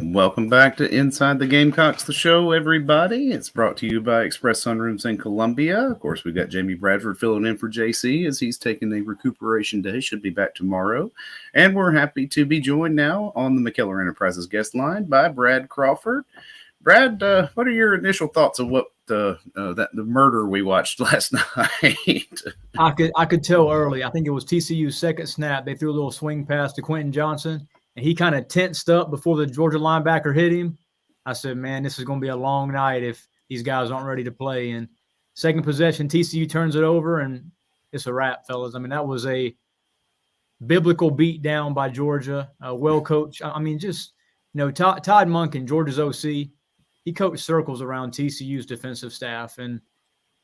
Welcome back to Inside the Gamecocks, the show, everybody. It's brought to you by Express Sunrooms in Columbia. Of course, we got Jamie Bradford filling in for JC as he's taking a recuperation day. Should be back tomorrow. And we're happy to be joined now on the McKellar Enterprises guest line by Brad Crawford. Brad, what are your initial thoughts of what the murder we watched last night? I could tell early. I think it was TCU's second snap. They threw a little swing pass to Quentin Johnson, and he kind of tensed up before the Georgia linebacker hit him. I said, man, this is going to be a long night if these guys aren't ready to play. And second possession, TCU turns it over, and it's a wrap, fellas. I mean, that was a biblical beat down by Georgia, well coached. I mean, just, Todd Monken, Georgia's OC, he coached circles around TCU's defensive staff, and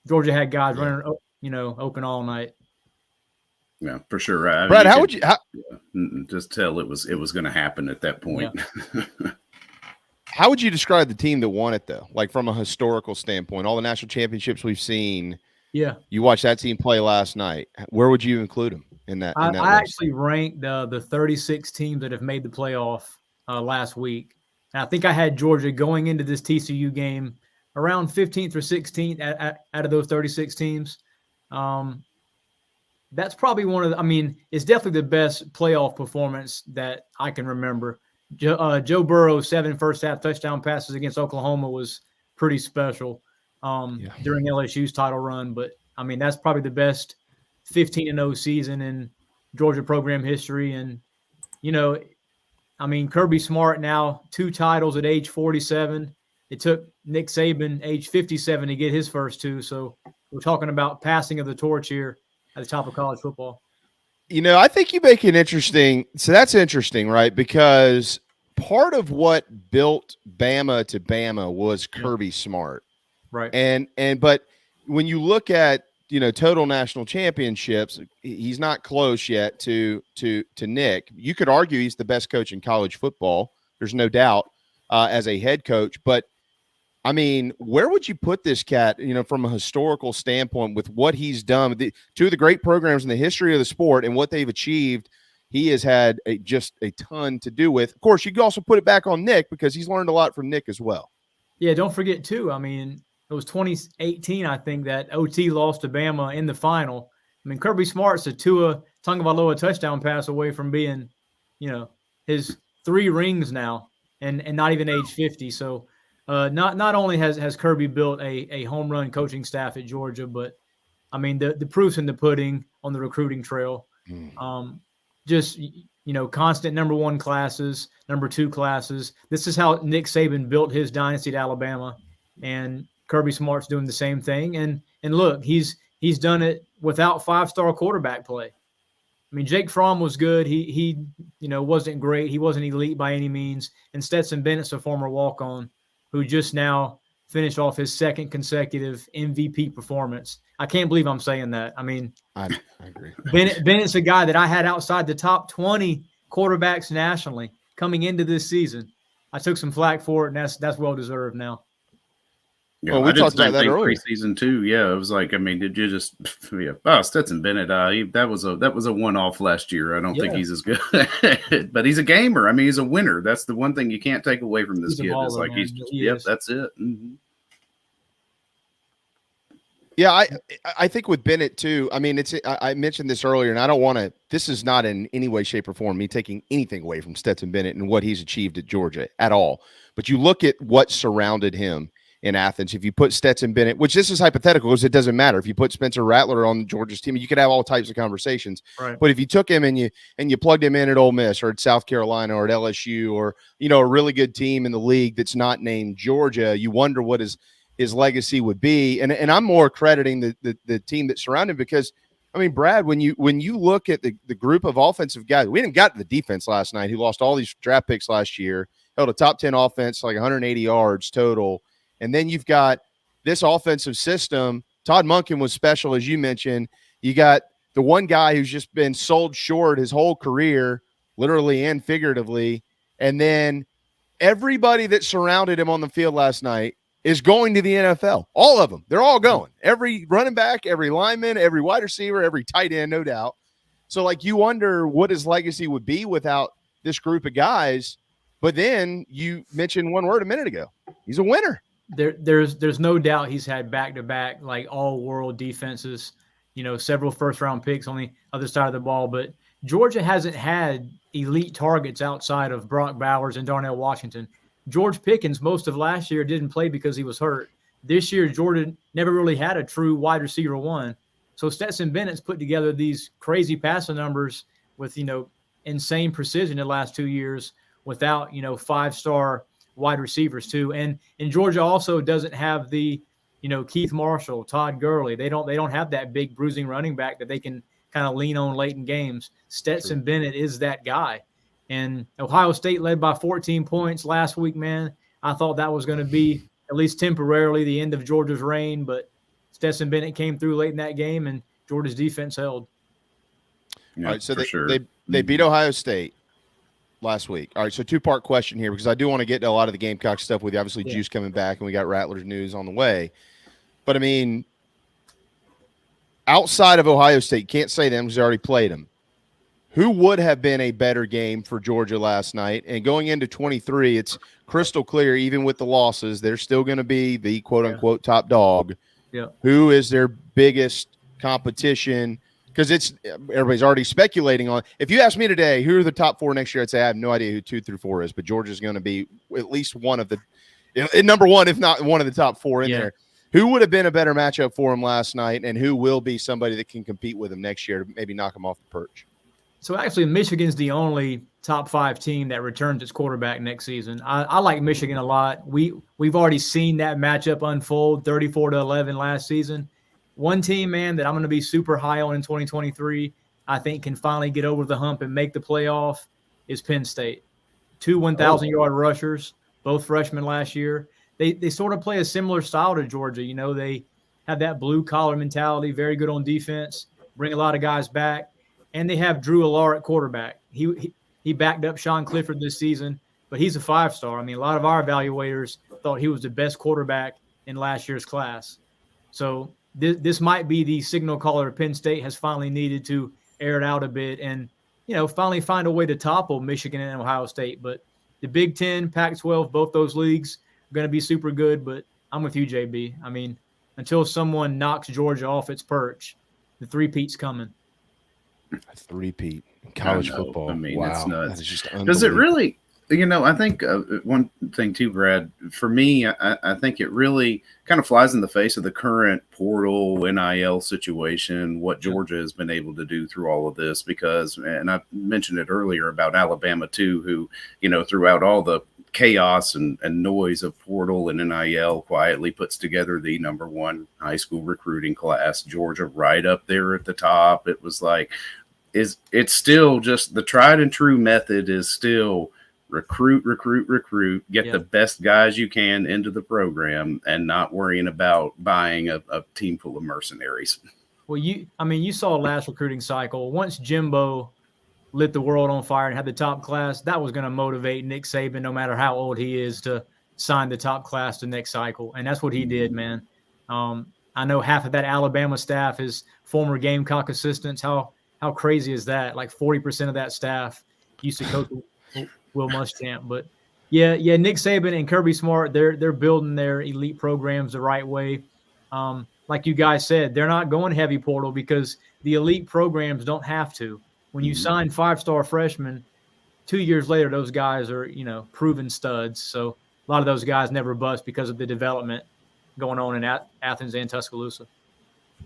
Georgia had guys running, open all night. Yeah, for sure. Right. Brad, how would you just tell it was going to happen at that point? Yeah. How would you describe the team that won it, though? Like from a historical standpoint, all the national championships we've seen. Yeah, you watched that team play last night. Where would you include them in that? I actually ranked the 36 teams that have made the playoff last week. And I think I had Georgia going into this TCU game around 15th or 16th out of those 36 teams. That's probably it's definitely the best playoff performance that I can remember. Joe Burrow's 7 first-half touchdown passes against Oklahoma was pretty special during LSU's title run. But, that's probably the best 15-0 season in Georgia program history. And, Kirby Smart now 2 titles at age 47. It took Nick Saban, age 57, to get his first 2. So we're talking about passing of the torch here at the top of college football. I think you make an interesting – so that's interesting, right? Because part of what built Bama to Bama was Kirby Smart. Right. But when you look at, total national championships, he's not close yet to Nick. You could argue he's the best coach in college football. There's no doubt as a head coach. But, where would you put this cat, from a historical standpoint with what he's done? 2 of the great programs in the history of the sport and what they've achieved, he has had just a ton to do with. Of course, you can also put it back on Nick because he's learned a lot from Nick as well. Yeah, don't forget, too, it was 2018, I think, that OT lost to Bama in the final. Kirby Smart's a Tua Tagovailoa touchdown pass away from being, his 3 rings now and not even age 50. So not only has Kirby built a home run coaching staff at Georgia, but, the proof's in the pudding on the recruiting trail. Constant number 1 classes, number 2 classes. This is how Nick Saban built his dynasty at Alabama. And Kirby Smart's doing the same thing. And look, he's done it without 5-star quarterback play. Jake Fromm was good. He wasn't great. He wasn't elite by any means. And Stetson Bennett's a former walk-on who just now finished off his 2nd consecutive MVP performance. I can't believe I'm saying that. I agree. Bennett's a guy that I had outside the top 20 quarterbacks nationally coming into this season. I took some flack for it, and that's well-deserved now. Yeah, we talked about that earlier. Preseason too. Yeah, it was like, did you just? Yeah. Oh, Stetson Bennett. That was a one-off last year. I don't think he's as good, but he's a gamer. He's a winner. That's the one thing you can't take away from this kid. It's like that's it. Mm-hmm. Yeah, I think with Bennett too. I mentioned this earlier, and I don't want to. This is not in any way, shape, or form me taking anything away from Stetson Bennett and what he's achieved at Georgia at all. But you look at what surrounded him in Athens. If you put Stetson Bennett, which this is hypothetical because it doesn't matter. If you put Spencer Rattler on Georgia's team, you could have all types of conversations. Right. But if you took him and you plugged him in at Ole Miss or at South Carolina or at LSU or a really good team in the league that's not named Georgia, you wonder what his legacy would be. And I'm more crediting the team that surrounded him because Brad, when you look at the group of offensive guys, we didn't got to the defense last night who lost all these draft picks last year, held a top 10 offense, like 180 yards total. And then you've got this offensive system. Todd Monken was special, as you mentioned. You got the one guy who's just been sold short his whole career, literally and figuratively. And then everybody that surrounded him on the field last night is going to the NFL. All of them. They're all going. Every running back, every lineman, every wide receiver, every tight end, no doubt. So, you wonder what his legacy would be without this group of guys. But then you mentioned one word a minute ago. He's a winner. There's no doubt he's had back-to-back all-world defenses, several first-round picks on the other side of the ball. But Georgia hasn't had elite targets outside of Brock Bowers and Darnell Washington. George Pickens, most of last year, didn't play because he was hurt. This year, Georgia never really had a true wide receiver 1. So Stetson Bennett's put together these crazy passing numbers with, insane precision the last 2 years without, 5-star wide receivers too. And Georgia also doesn't have the, Keith Marshall, Todd Gurley. They don't have that big bruising running back that they can kind of lean on late in games. Stetson Bennett is that guy. And Ohio State led by 14 points last week, man. I thought that was going to be at least temporarily the end of Georgia's reign, but Stetson Bennett came through late in that game and Georgia's defense held. Yeah, all right, so they beat Ohio State last week. All right, so 2-part question here because I do want to get to a lot of the Gamecock stuff with you. Obviously, Juice coming back, and we got Rattler's news on the way. But, outside of Ohio State, can't say them because they already played them. who would have been a better game for Georgia last night? And going into 23, it's crystal clear, even with the losses, they're still going to be the quote-unquote top dog. Yeah. Who is their biggest competition? Because everybody's already speculating on. If you ask me today, who are the top 4 next year, I'd say I have no idea who 2 through 4 is, but Georgia's going to be at least one of the number one, if not one of the top 4 in there. Who would have been a better matchup for him last night, and who will be somebody that can compete with him next year to maybe knock him off the perch? So actually, Michigan's the only top 5 team that returns its quarterback next season. I like Michigan a lot. We've already seen that matchup unfold 34-11 last season. One team, man, that I'm going to be super high on in 2023, I think can finally get over the hump and make the playoff is Penn State. 2 1,000-yard rushers, both freshmen last year. They sort of play a similar style to Georgia. You know, they have that blue-collar mentality, very good on defense, bring a lot of guys back, and they have Drew Allar at quarterback. He backed up Sean Clifford this season, but he's a 5-star. I mean, a lot of our evaluators thought he was the best quarterback in last year's class. So this might be the signal caller Penn State has finally needed to air it out a bit and, you know, finally find a way to topple Michigan and Ohio State. But the Big Ten, Pac-12, both those leagues are going to be super good. But I'm with you, JB. I mean, until someone knocks Georgia off its perch, the three-peat's coming. A three-peat in college football. I mean, wow. it's nuts. That is just Does it really, you know, I think one thing too, Brad, for me, I think it really kind of flies in the face of the current portal NIL situation, what Georgia has been able to do through all of this, because, and I mentioned it earlier about Alabama too, who, you know, throughout all the chaos and noise of portal and NIL quietly puts together the #1 high school recruiting class. Georgia right up there at the top. It was like, it's still just the tried and true method is still recruit, get the best guys you can into the program and not worrying about buying a team full of mercenaries. Well, you saw last recruiting cycle. Once Jimbo lit the world on fire and had the top class, that was going to motivate Nick Saban, no matter how old he is, to sign the top class the next cycle. And that's what he did, man. I know half of that Alabama staff is former Gamecock assistants. How crazy is that? Like 40% of that staff used to coach Will Muschamp. But yeah, Nick Saban and Kirby Smart, they're building their elite programs the right way. Like you guys said, they're not going heavy portal because the elite programs don't have to. When you sign 5-star freshmen, 2 years later, those guys are, you know, proven studs. So a lot of those guys never bust because of the development going on in Athens and Tuscaloosa.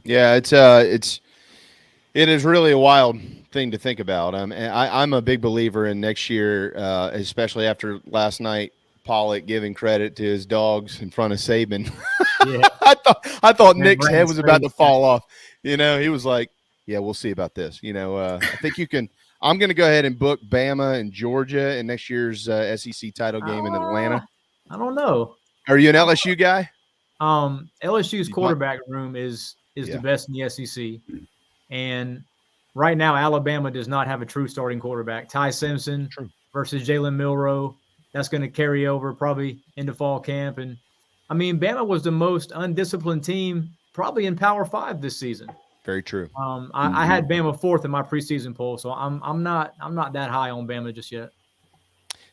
Yeah, it is really a wild thing to think about. I'm a big believer in next year, especially after last night, Pollock giving credit to his Dawgs in front of Saban. Yeah. I thought Nick's head was about to fall off. You know, he was like, yeah, we'll see about this. You know, I think you can – I'm going to go ahead and book Bama and Georgia in next year's SEC title game in Atlanta. I don't know. Are you an LSU guy? LSU's quarterback room is the best in the SEC. And right now, Alabama does not have a true starting quarterback. Ty Simpson versus Jalen Milroe. That's going to carry over probably into fall camp. And, I mean, Bama was the most undisciplined team probably in Power 5 this season. Very true. I had Bama 4th in my preseason poll, so I'm not that high on Bama just yet.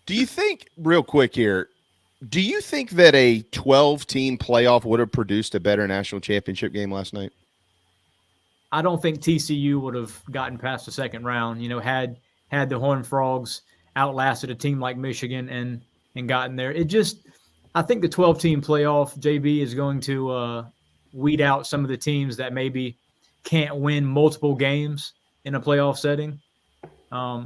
Do you think, real quick here, do you think that a 12-team playoff would have produced a better national championship game last night? I don't think TCU would have gotten past the second round. You know, had the Horned Frogs outlasted a team like Michigan and gotten there. I think the 12-team playoff, JB, is going to weed out some of the teams that maybe can't win multiple games in a playoff setting. I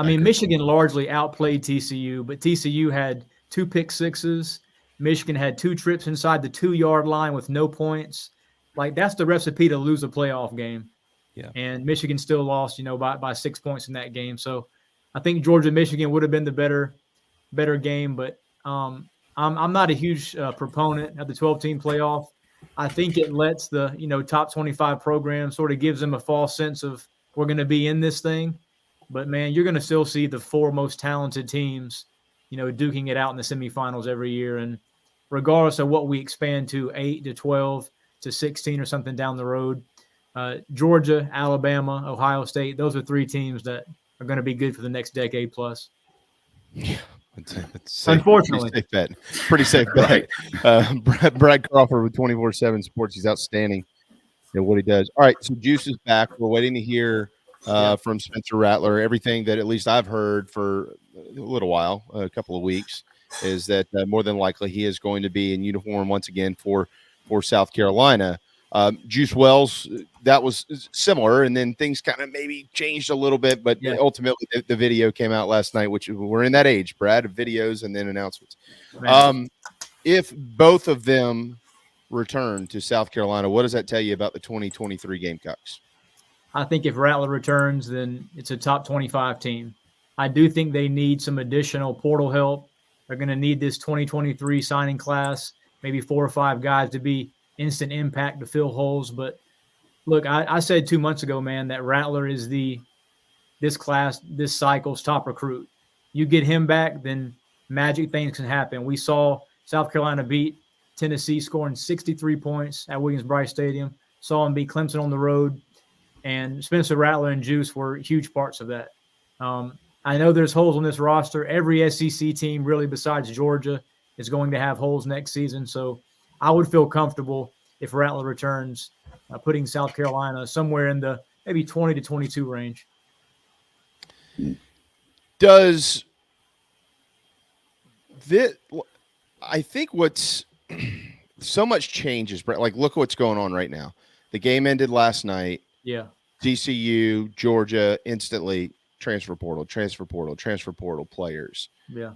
mean, Michigan largely outplayed TCU, but TCU had 2 pick-6s. Michigan had 2 trips inside the 2-yard line with no points. Like, that's the recipe to lose a playoff game. Yeah. And Michigan still lost, you know, by 6 points in that game. So I think Georgia-Michigan would have been the better game, but I'm not a huge proponent of the 12-team playoff. I think it lets the, you know, top 25 program sort of gives them a false sense of we're going to be in this thing. But, man, you're going to still see the 4 most talented teams, you know, duking it out in the semifinals every year. And regardless of what we expand to 8 to 12 to 16 or something down the road, Georgia, Alabama, Ohio State, those are 3 teams that are going to be good for the next decade plus. Yeah, it's safe, unfortunately. Pretty safe bet. Brad Crawford with 24/7 Sports. He's outstanding at what he does. All right, so Juice is back. We're waiting to hear from Spencer Rattler. Everything that at least I've heard for a little while, a couple of weeks, is that more than likely he is going to be in uniform once again for South Carolina. Juice Wells, that was similar, and then things kind of maybe changed a little bit, but ultimately the video came out last night, which we're in that age, Brad, of videos and then announcements. If both of them return to South Carolina, what does that tell you about the 2023 Gamecocks? I think if Rattler returns, then it's a top 25 team. I do think they need some additional portal help. They're going to need this 2023 signing class, maybe 4 or 5 guys to be instant impact to fill holes. But look, I said 2 months ago, man, that Rattler is this cycle's top recruit. You get him back, then magic things can happen. We saw South Carolina beat Tennessee, scoring 63 points at Williams-Brice Stadium. Saw him beat Clemson on the road. And Spencer Rattler and Juice were huge parts of that. I know there's holes on this roster. Every SEC team, really, besides Georgia, is going to have holes next season. So I would feel comfortable if Rattler returns, putting South Carolina somewhere in the maybe 20 to 22 range. Does this? I think what's so much changes, Brett. Like, look what's going on right now. The game ended last night. Yeah. TCU, Georgia, instantly transfer portal players. Yeah.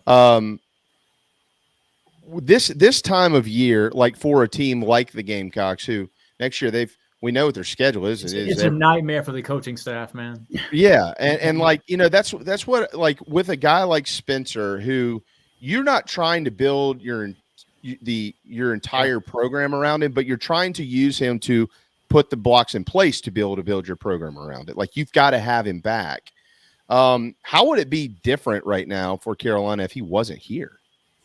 This time of year, like for a team like the Gamecocks, who next year we know what their schedule is. It's a nightmare for the coaching staff, man. Yeah, and like that's what, like, with a guy like Spencer, who you're not trying to build your entire program around him, but you're trying to use him to put the blocks in place to be able to build your program around it. Like, you've got to have him back. How would it be different right now for Carolina if he wasn't here?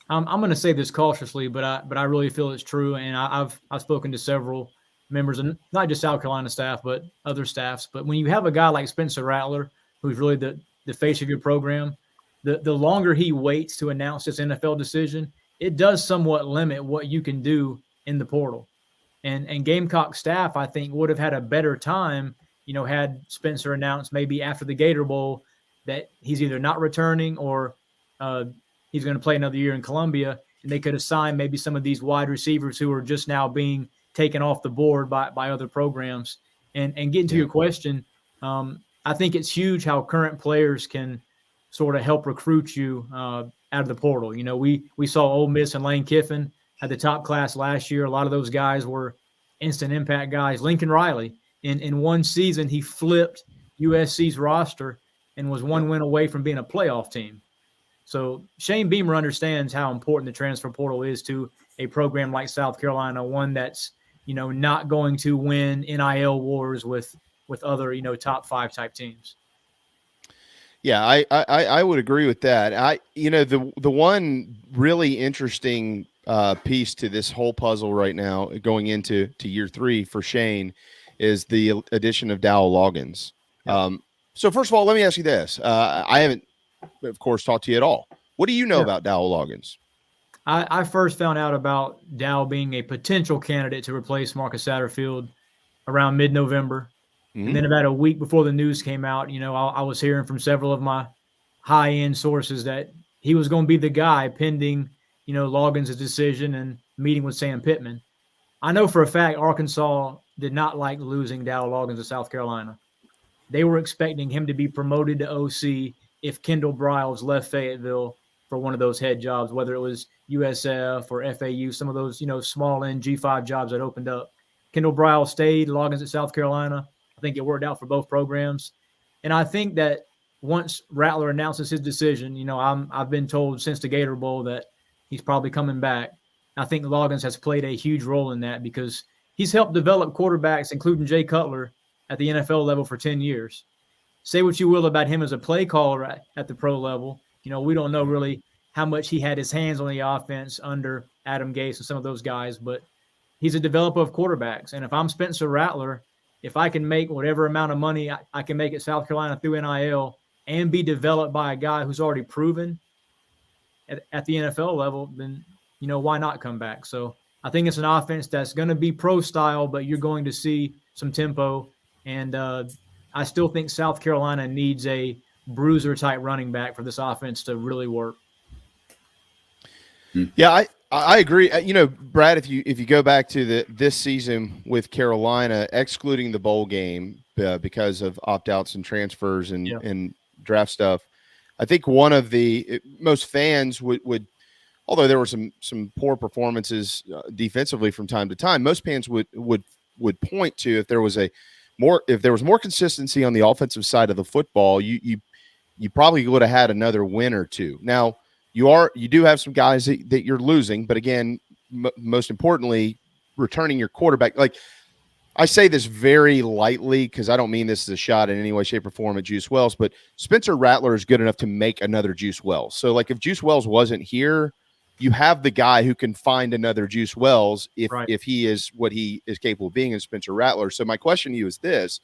I'm going to say this cautiously, but I really feel it's true. And I've spoken to several members, and not just South Carolina staff, but other staffs. But when you have a guy like Spencer Rattler, who's really the face of your program, the longer he waits to announce this NFL decision, it does somewhat limit what you can do in the portal. And Gamecock staff, I think, would have had a better time, had Spencer announced maybe after the Gator Bowl that he's either not returning or he's going to play another year in Columbia, and they could have signed maybe some of these wide receivers who are just now being taken off the board by other programs. And getting to your question, I think it's huge how current players can sort of help recruit you out of the portal. We saw Ole Miss and Lane Kiffin had the top class last year. A lot of those guys were instant impact guys. Lincoln Riley, in one season, he flipped USC's roster and was one win away from being a playoff team. So Shane Beamer understands how important the transfer portal is to a program like South Carolina, one that's, not going to win NIL wars with other, top 5 type teams. Yeah, I would agree with that. The one really interesting piece to this whole puzzle right now, going into year 3 for Shane, is the addition of Dowell Loggins. So first of all, let me ask you this. I haven't, of course, talked to you at all. What do you know about Dowell Loggins? I first found out about Dowell being a potential candidate to replace Marcus Satterfield around mid-November. Mm-hmm. And then about a week before the news came out, I was hearing from several of my high-end sources that he was going to be the guy pending, Loggins' decision and meeting with Sam Pittman. I know for a fact Arkansas did not like losing Dowell Loggins to South Carolina. They were expecting him to be promoted to OC if Kendall Briles left Fayetteville for one of those head jobs, whether it was USF or FAU, some of those, small end G5 jobs that opened up. Kendall Briles stayed, Loggins at South Carolina. I think it worked out for both programs. And I think that once Rattler announces his decision, I've been told since the Gator Bowl that he's probably coming back. I think Loggins has played a huge role in that because he's helped develop quarterbacks, including Jay Cutler, at the NFL level for 10 years. Say what you will about him as a play caller at the pro level. We don't know really how much he had his hands on the offense under Adam Gase and some of those guys, but he's a developer of quarterbacks. And if I'm Spencer Rattler, if I can make whatever amount of money I can make at South Carolina through NIL and be developed by a guy who's already proven at the NFL level, then, why not come back? So I think it's an offense that's going to be pro style, but you're going to see some tempo. And I still think South Carolina needs a bruiser type running back for this offense to really work. Yeah, I agree. Brad, if you go back to this season with Carolina, excluding the bowl game because of opt-outs and transfers and draft stuff, I think one of the most fans would although there were some poor performances defensively from time to time, most fans would point to if there was more consistency on the offensive side of the football, you probably would have had another win or two. Now, you do have some guys that you're losing, but again, most importantly, returning your quarterback. Like, I say this very lightly because I don't mean this as a shot in any way, shape, or form at Juice Wells, but Spencer Rattler is good enough to make another Juice Wells. So, like, if Juice Wells wasn't here, you have the guy who can find another Juice Wells if he is what he is capable of being in Spencer Rattler. So my question to you is this: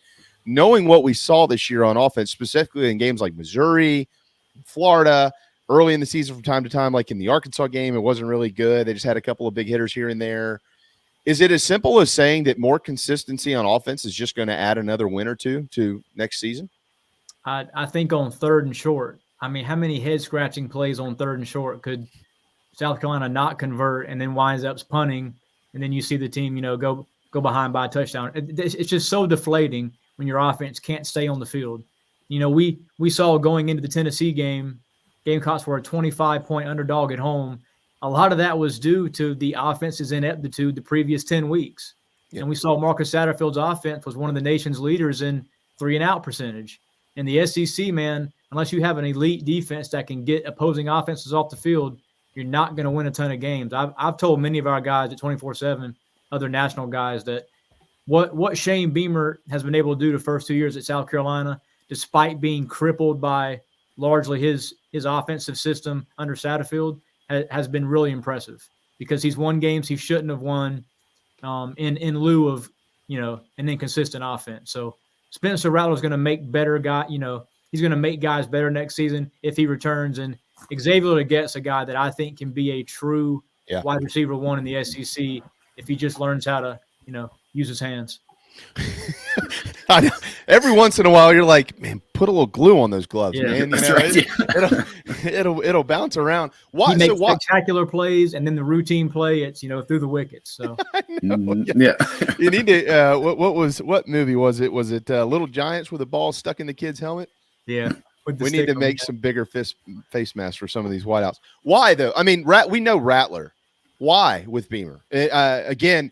knowing what we saw this year on offense, specifically in games like Missouri, Florida, early in the season from time to time, like in the Arkansas game, it wasn't really good. They just had a couple of big hitters here and there. Is it as simple as saying that more consistency on offense is just going to add another win or two to next season? I think on 3rd and short, I mean, how many head-scratching plays on 3rd and short could South Carolina not convert and then winds up punting, and then you see the team, go behind by a touchdown? It's just so deflating when your offense can't stay on the field. We saw going into the Tennessee game, Gamecocks were a 25-point underdog at home. A lot of that was due to the offense's ineptitude the previous 10 weeks. Yep. And we saw Marcus Satterfield's offense was one of the nation's leaders in 3-and-out percentage. In the SEC, man, unless you have an elite defense that can get opposing offenses off the field, you're not going to win a ton of games. I've told many of our guys at 24/7, other national guys, that what Shane Beamer has been able to do the first 2 years at South Carolina, despite being crippled by largely his offensive system under Satterfield, has been really impressive, because he's won games he shouldn't have won in lieu of an inconsistent offense. So Spencer Rattler is going to make better guy. He's going to make guys better next season if he returns. And Xavier Leggett's a guy that I think can be a true wide receiver one in the SEC if he just learns how to use his hands. Every once in a while, you're like, man, put a little glue on those gloves, man. It'll bounce around. He makes spectacular plays, and then the routine play, it's through the wickets. So You need to. What movie was it? Was it Little Giants with a ball stuck in the kid's helmet? Yeah. We need to make some bigger face masks for some of these wideouts. Why though? I mean, we know Rattler. Why with Beamer? Again,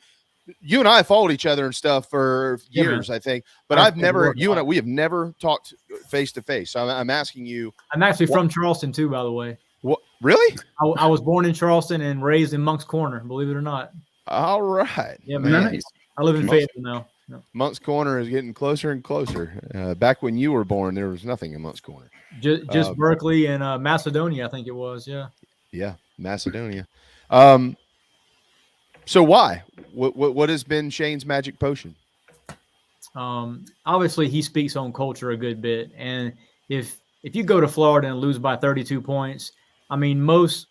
you and I have followed each other and stuff for years, I think, but we have never talked face to face. So I'm asking you. I'm actually from Charleston too, by the way. What? Really? I was born in Charleston and raised in Monk's Corner, believe it or not. All right. Yeah, man. Nice. I live in Fayetteville now. No. Monk's Corner is getting closer and closer. Back when you were born, there was nothing in Monk's Corner. Just Berkeley and Macedonia, I think it was. Yeah. Yeah, Macedonia. So why? What has been Shane's magic potion? Obviously, he speaks on culture a good bit, and if you go to Florida and lose by 32 points, I mean, most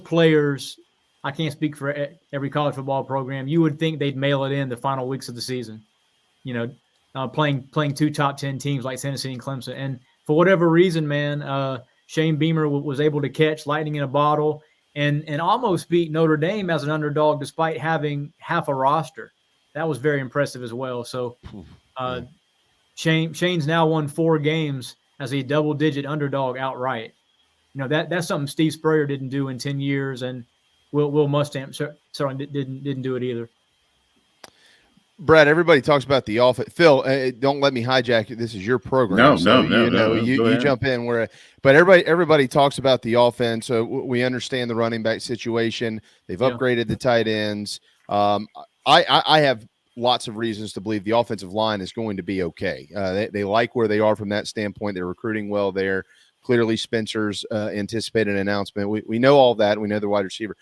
players, I can't speak for every college football program, you would think they'd mail it in the final weeks of the season, playing 2 top 10 teams like Tennessee and Clemson. And for whatever reason, man, Shane Beamer was able to catch lightning in a bottle and almost beat Notre Dame as an underdog despite having half a roster. That was very impressive as well. So Shane's now won 4 games as a double-digit underdog outright. That's something Steve Spurrier didn't do in 10 years, and Will Mustang certainly didn't do it either. Brad, everybody talks about the offense. Phil, don't let me hijack it. This is your program. No. You jump in but everybody talks about the offense. So we understand the running back situation. They've upgraded the tight ends. I have lots of reasons to believe the offensive line is going to be okay. They like where they are from that standpoint. They're recruiting well there. Clearly, Spencer's anticipated announcement. We know all that. We know the wide receiver.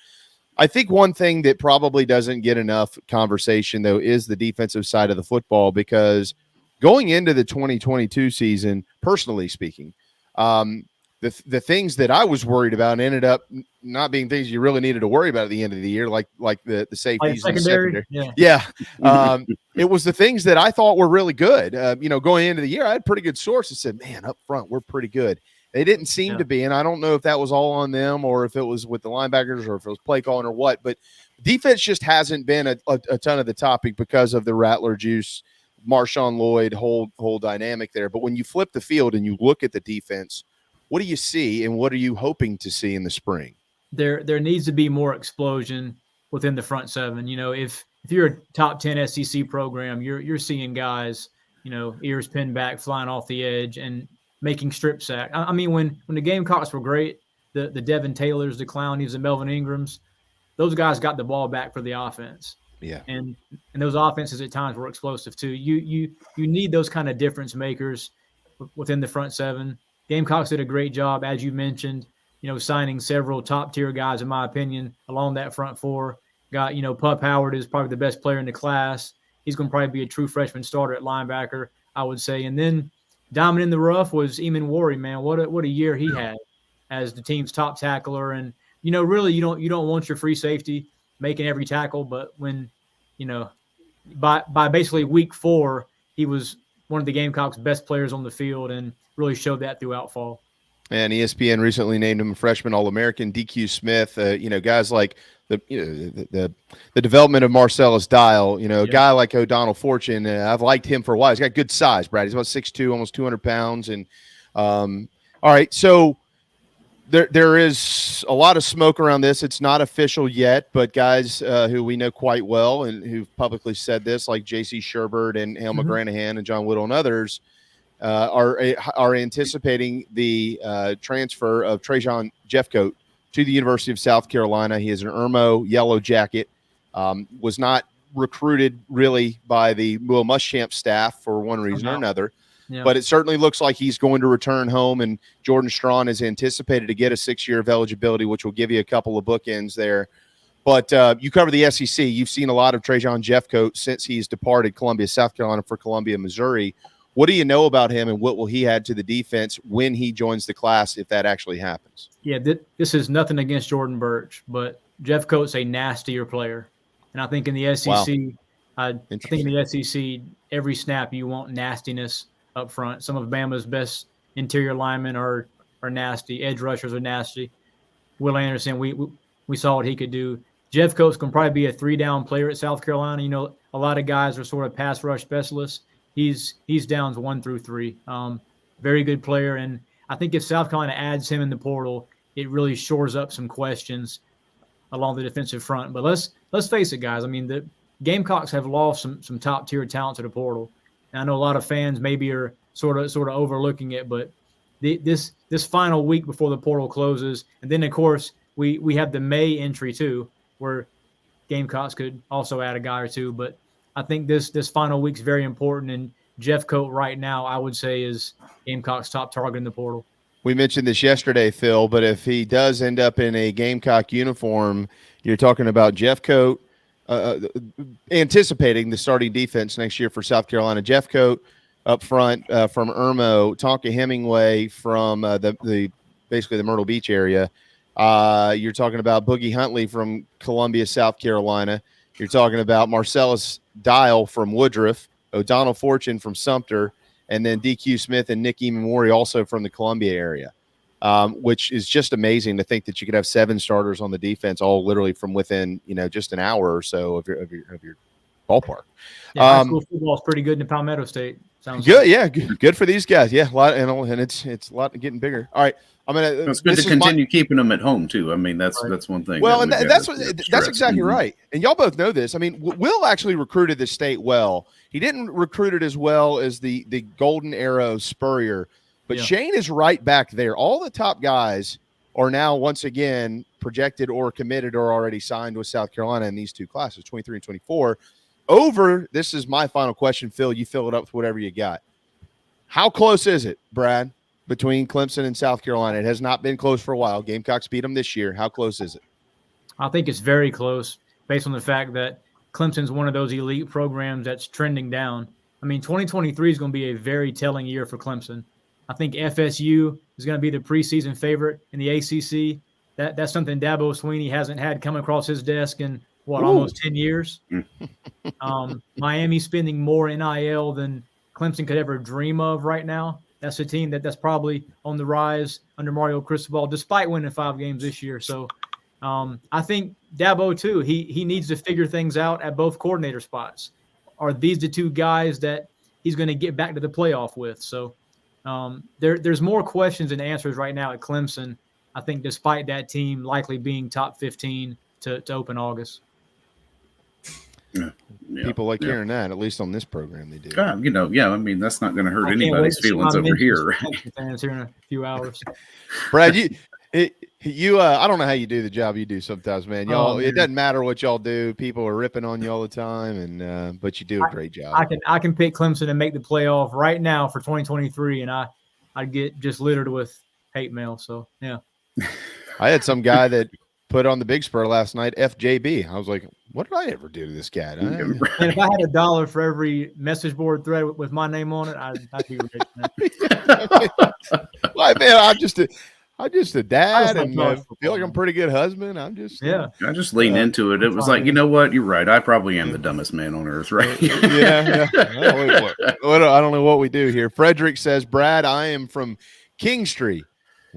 I think one thing that probably doesn't get enough conversation, though, is the defensive side of the football, because going into the 2022 season, personally speaking, The things that I was worried about ended up not being things you really needed to worry about at the end of the year, like the safeties and the secondary. Yeah. It was the things that I thought were really good. Going into the year, I had pretty good sources said, man, up front, we're pretty good. They didn't seem to be, and I don't know if that was all on them or if it was with the linebackers or if it was play calling or what, but defense just hasn't been a ton of the topic because of the Rattler juice, Marshawn Lloyd whole dynamic there. But when you flip the field and you look at the defense, what do you see and what are you hoping to see in the spring? There needs to be more explosion within the front seven. If you're a top 10 SEC program, you're seeing guys, ears pinned back, flying off the edge and making strip sack. I mean, when the Gamecocks were great, the Devin Taylors, the Clownies, the Melvin Ingrams, those guys got the ball back for the offense. Yeah. And those offenses at times were explosive too. You need those kind of difference makers within the front seven. Gamecocks did a great job, as you mentioned, signing several top-tier guys, in my opinion, along that front four. Got, Pup Howard is probably the best player in the class. He's going to probably be a true freshman starter at linebacker, I would say. And then diamond in the rough was Eamon Worry, man. What a year he had as the team's top tackler. And, really you don't want your free safety making every tackle, but when, by basically week 4, he was one of the Gamecocks' best players on the field and really showed that throughout fall. And ESPN recently named him a freshman All-American. DQ Smith, guys like the development of Marcellus Dial, a guy like O'Donnell Fortune. I've liked him for a while. He's got good size, Brad. He's about 6'2", almost 200 pounds. And all right, so there is a lot of smoke around this. It's not official yet, but guys who we know quite well and who've publicly said this, like J.C. Sherbert and Hale McGranahan and John Whittle and others, are anticipating the transfer of Trajan Jeffcoat to the University of South Carolina. He is an Irmo Yellow Jacket, was not recruited really by the Will Muschamp staff for one reason or another. Yeah. But it certainly looks like he's going to return home, and Jordan Strawn is anticipated to get a 6 year of eligibility, which will give you a couple of bookends there. But you cover the SEC. You've seen a lot of Trajan Jeffcoat since he's departed Columbia, South Carolina for Columbia, Missouri. What do you know about him, and what will he add to the defense when he joins the class, if that actually happens? Yeah, this is nothing against Jordan Birch, but Jeffcoat's a nastier player. And I think in the SEC, I think in the SEC, every snap you want nastiness up front. Some of Bama's best interior linemen are nasty. Edge rushers are nasty. Will Anderson, we saw what he could do. Jeffcoat's can probably be a 3-down player at South Carolina. A lot of guys are sort of pass rush specialists. He's downs 1 through 3. Very good player. And I think if South Carolina adds him in the portal, it really shores up some questions along the defensive front. But let's face it, guys. I mean, the Gamecocks have lost some top-tier talent to the portal. And I know a lot of fans maybe are sort of overlooking it, but this final week before the portal closes, and then, of course, we have the May entry too, where Gamecocks could also add a guy or two. But I think this final week's very important, and Jeffcoat right now, I would say, is Gamecock's top target in the portal. We mentioned this yesterday, Phil, but if he does end up in a Gamecock uniform, you're talking about Jeffcoat anticipating the starting defense next year for South Carolina. Jeffcoat up front from Irmo, Tonka Hemingway from basically the Myrtle Beach area. You're talking about Boogie Huntley from Columbia, South Carolina. You're talking about Marcellus Dial from Woodruff, O'Donnell Fortune from Sumter, and then DQ Smith and Nick Emamori also from the Columbia area, which is just amazing to think that you could have 7 starters on the defense, all literally from within just an hour or so of your ballpark. Yeah, high school football is pretty good in Palmetto State. Sounds good. Yeah, good for these guys. Yeah, a lot, and it's a lot getting bigger. All right, it's good to continue keeping them at home too. I mean, that's one thing. Well, and that's exactly right. And y'all both know this. I mean, Will actually recruited the state well. He didn't recruit it as well as the Golden Arrow Spurrier, but Shane is right back there. All the top guys are now once again projected or committed or already signed with South Carolina in these 2 classes, 23 and 24. This is my final question, Phil. You fill it up with whatever you got. How close is it, Brad, between Clemson and South Carolina? It has not been close for a while. Gamecocks beat them this year. How close is it? I think it's very close based on the fact that Clemson's one of those elite programs that's trending down. I mean, 2023 is going to be a very telling year for Clemson. I think FSU is going to be the preseason favorite in the ACC. That's something Dabo Swinney hasn't had come across his desk in almost 10 years. Miami's spending more NIL than Clemson could ever dream of right now. That's a team that's probably on the rise under Mario Cristobal, despite winning 5 games this year. So I think Dabo too, he needs to figure things out at both coordinator spots. Are these the 2 guys that he's going to get back to the playoff with? So there's more questions than answers right now at Clemson, I think, despite that team likely being top 15 to open August. Yeah. People like hearing that, at least on this program they do. I mean, that's not going to hurt anybody's feelings over here. Fans here in a few hours. Brad, you I don't know how you do the job you do sometimes, man. Y'all, it doesn't matter what y'all do. People are ripping on you all the time, and but you do a great job. I can pick Clemson and make the playoff right now for 2023, and I get just littered with hate mail. So yeah, I had some guy that put on the Big Spur last night, FJB. I was like, what did I ever do to this guy? And if I had $1 for every message board thread with my name on it, I'd be rich, man. Like, man, I'm just a dad, and I feel like I'm a pretty good husband. I just lean into it. It was like, you know what? You're right. I probably am the dumbest man on earth, right? Yeah. I don't know what we do here. Frederick says, Brad, I am from Kingstree.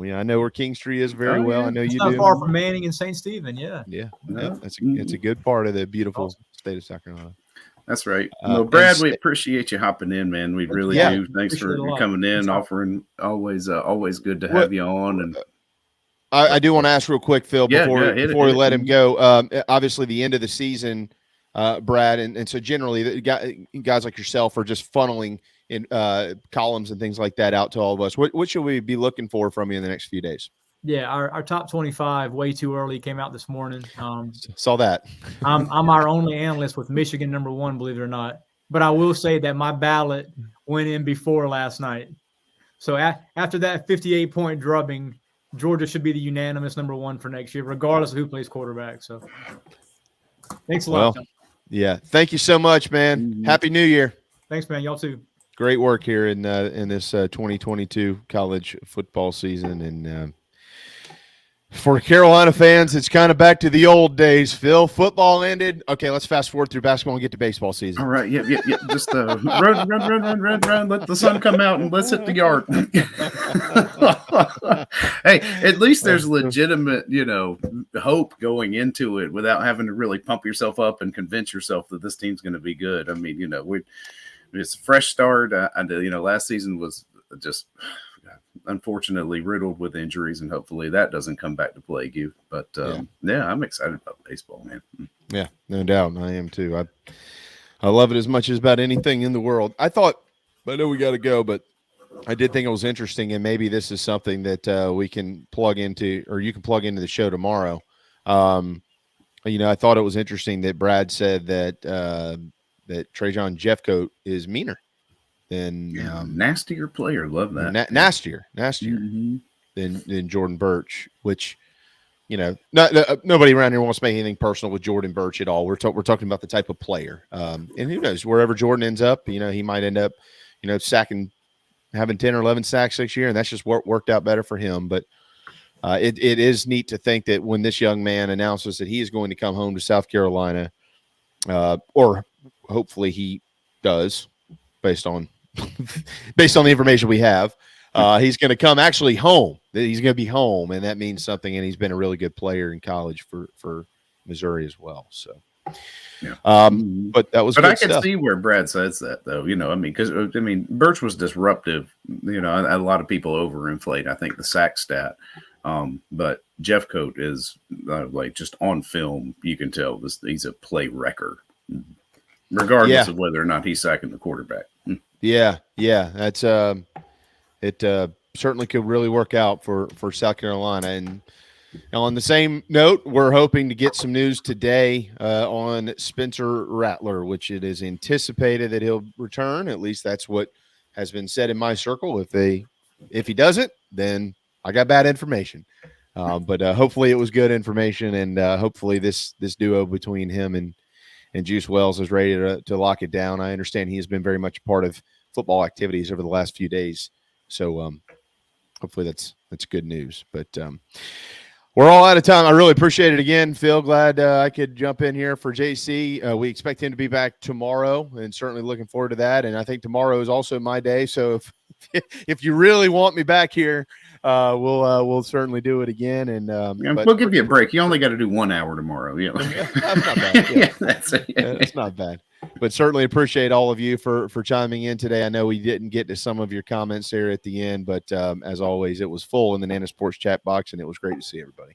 I know where Kingstree is very well. I know you do. Not far from Manning and St. Stephen. Yeah. It's a good part of the beautiful state of South Carolina. That's right. Well, Brad, we appreciate you hopping in, man. We really do. Thanks for coming in, offering. Always good to have you on. And I do want to ask real quick, Phil, before we let him go. Obviously, the end of the season, Brad, and so generally, guys like yourself are just funneling in columns and things like that out to all of us. What should we be looking for from you in the next few days? Yeah, our top 25 way too early came out this morning. Saw that. I'm our only analyst with Michigan #1, believe it or not. But I will say that my ballot went in before last night. So after that 58-point drubbing, Georgia should be the unanimous #1 for next year, regardless of who plays quarterback. So thanks a lot. Yeah, thank you so much, man. Happy New Year. Thanks, man. Y'all too. Great work here in this 2022 college football season, and for Carolina fans, it's kind of back to the old days. Phil, football ended. Okay, let's fast forward through basketball and get to baseball season. All right, yeah. Just run. Let the sun come out and let's hit the yard. Hey, at least there's legitimate, hope going into it without having to really pump yourself up and convince yourself that this team's going to be good. I mean, it's a fresh start. Last season was just unfortunately riddled with injuries, and hopefully that doesn't come back to plague you. But I'm excited about baseball, man. Yeah, no doubt. I am too. I love it as much as about anything in the world. I know we got to go, but I did think it was interesting, and maybe this is something that we can plug into, or you can plug into the show tomorrow. I thought it was interesting that Brad said that Trajan Jeffcoat is meaner than nastier player. Love that. Nastier than Jordan Birch, which nobody around here wants to make anything personal with Jordan Birch at all. We're talking about the type of player, and who knows, wherever Jordan ends up, he might end up having 10 or 11 sacks this year, and that's just worked out better for him. But it is neat to think that when this young man announces that he is going to come home to South Carolina, or hopefully he does, based on the information we have, he's going to come actually home. He's going to be home, and that means something. And he's been a really good player in college for Missouri as well. So, but that was. But I can stuff. see where Brad says that, though. Because Birch was disruptive. A lot of people overinflate, I think, the sack stat. But Jeffcoat is just on film, you can tell he's a play wrecker, regardless of whether or not he's sacking the quarterback. Yeah, that's it. Certainly could really work out for South Carolina. And on the same note, we're hoping to get some news today on Spencer Rattler, which it is anticipated that he'll return. At least that's what has been said in my circle. If he doesn't, then I got bad information. But hopefully it was good information, and hopefully this duo between him and Juice Wells is ready to lock it down. I understand he has been very much a part of football activities over the last few days. So hopefully that's good news. But we're all out of time. I really appreciate it again, Phil. Glad I could jump in here for JC. We expect him to be back tomorrow, and certainly looking forward to that. And I think tomorrow is also my day. So if you really want me back here, we'll certainly do it again. And we'll give you a break. You only got to do 1 hour tomorrow. Yeah, that's not bad. Yeah, that's it. It's not bad. But certainly appreciate all of you for chiming in today. I know we didn't get to some of your comments there at the end, but as always, it was full in the Nana Sports chat box, and it was great to see everybody.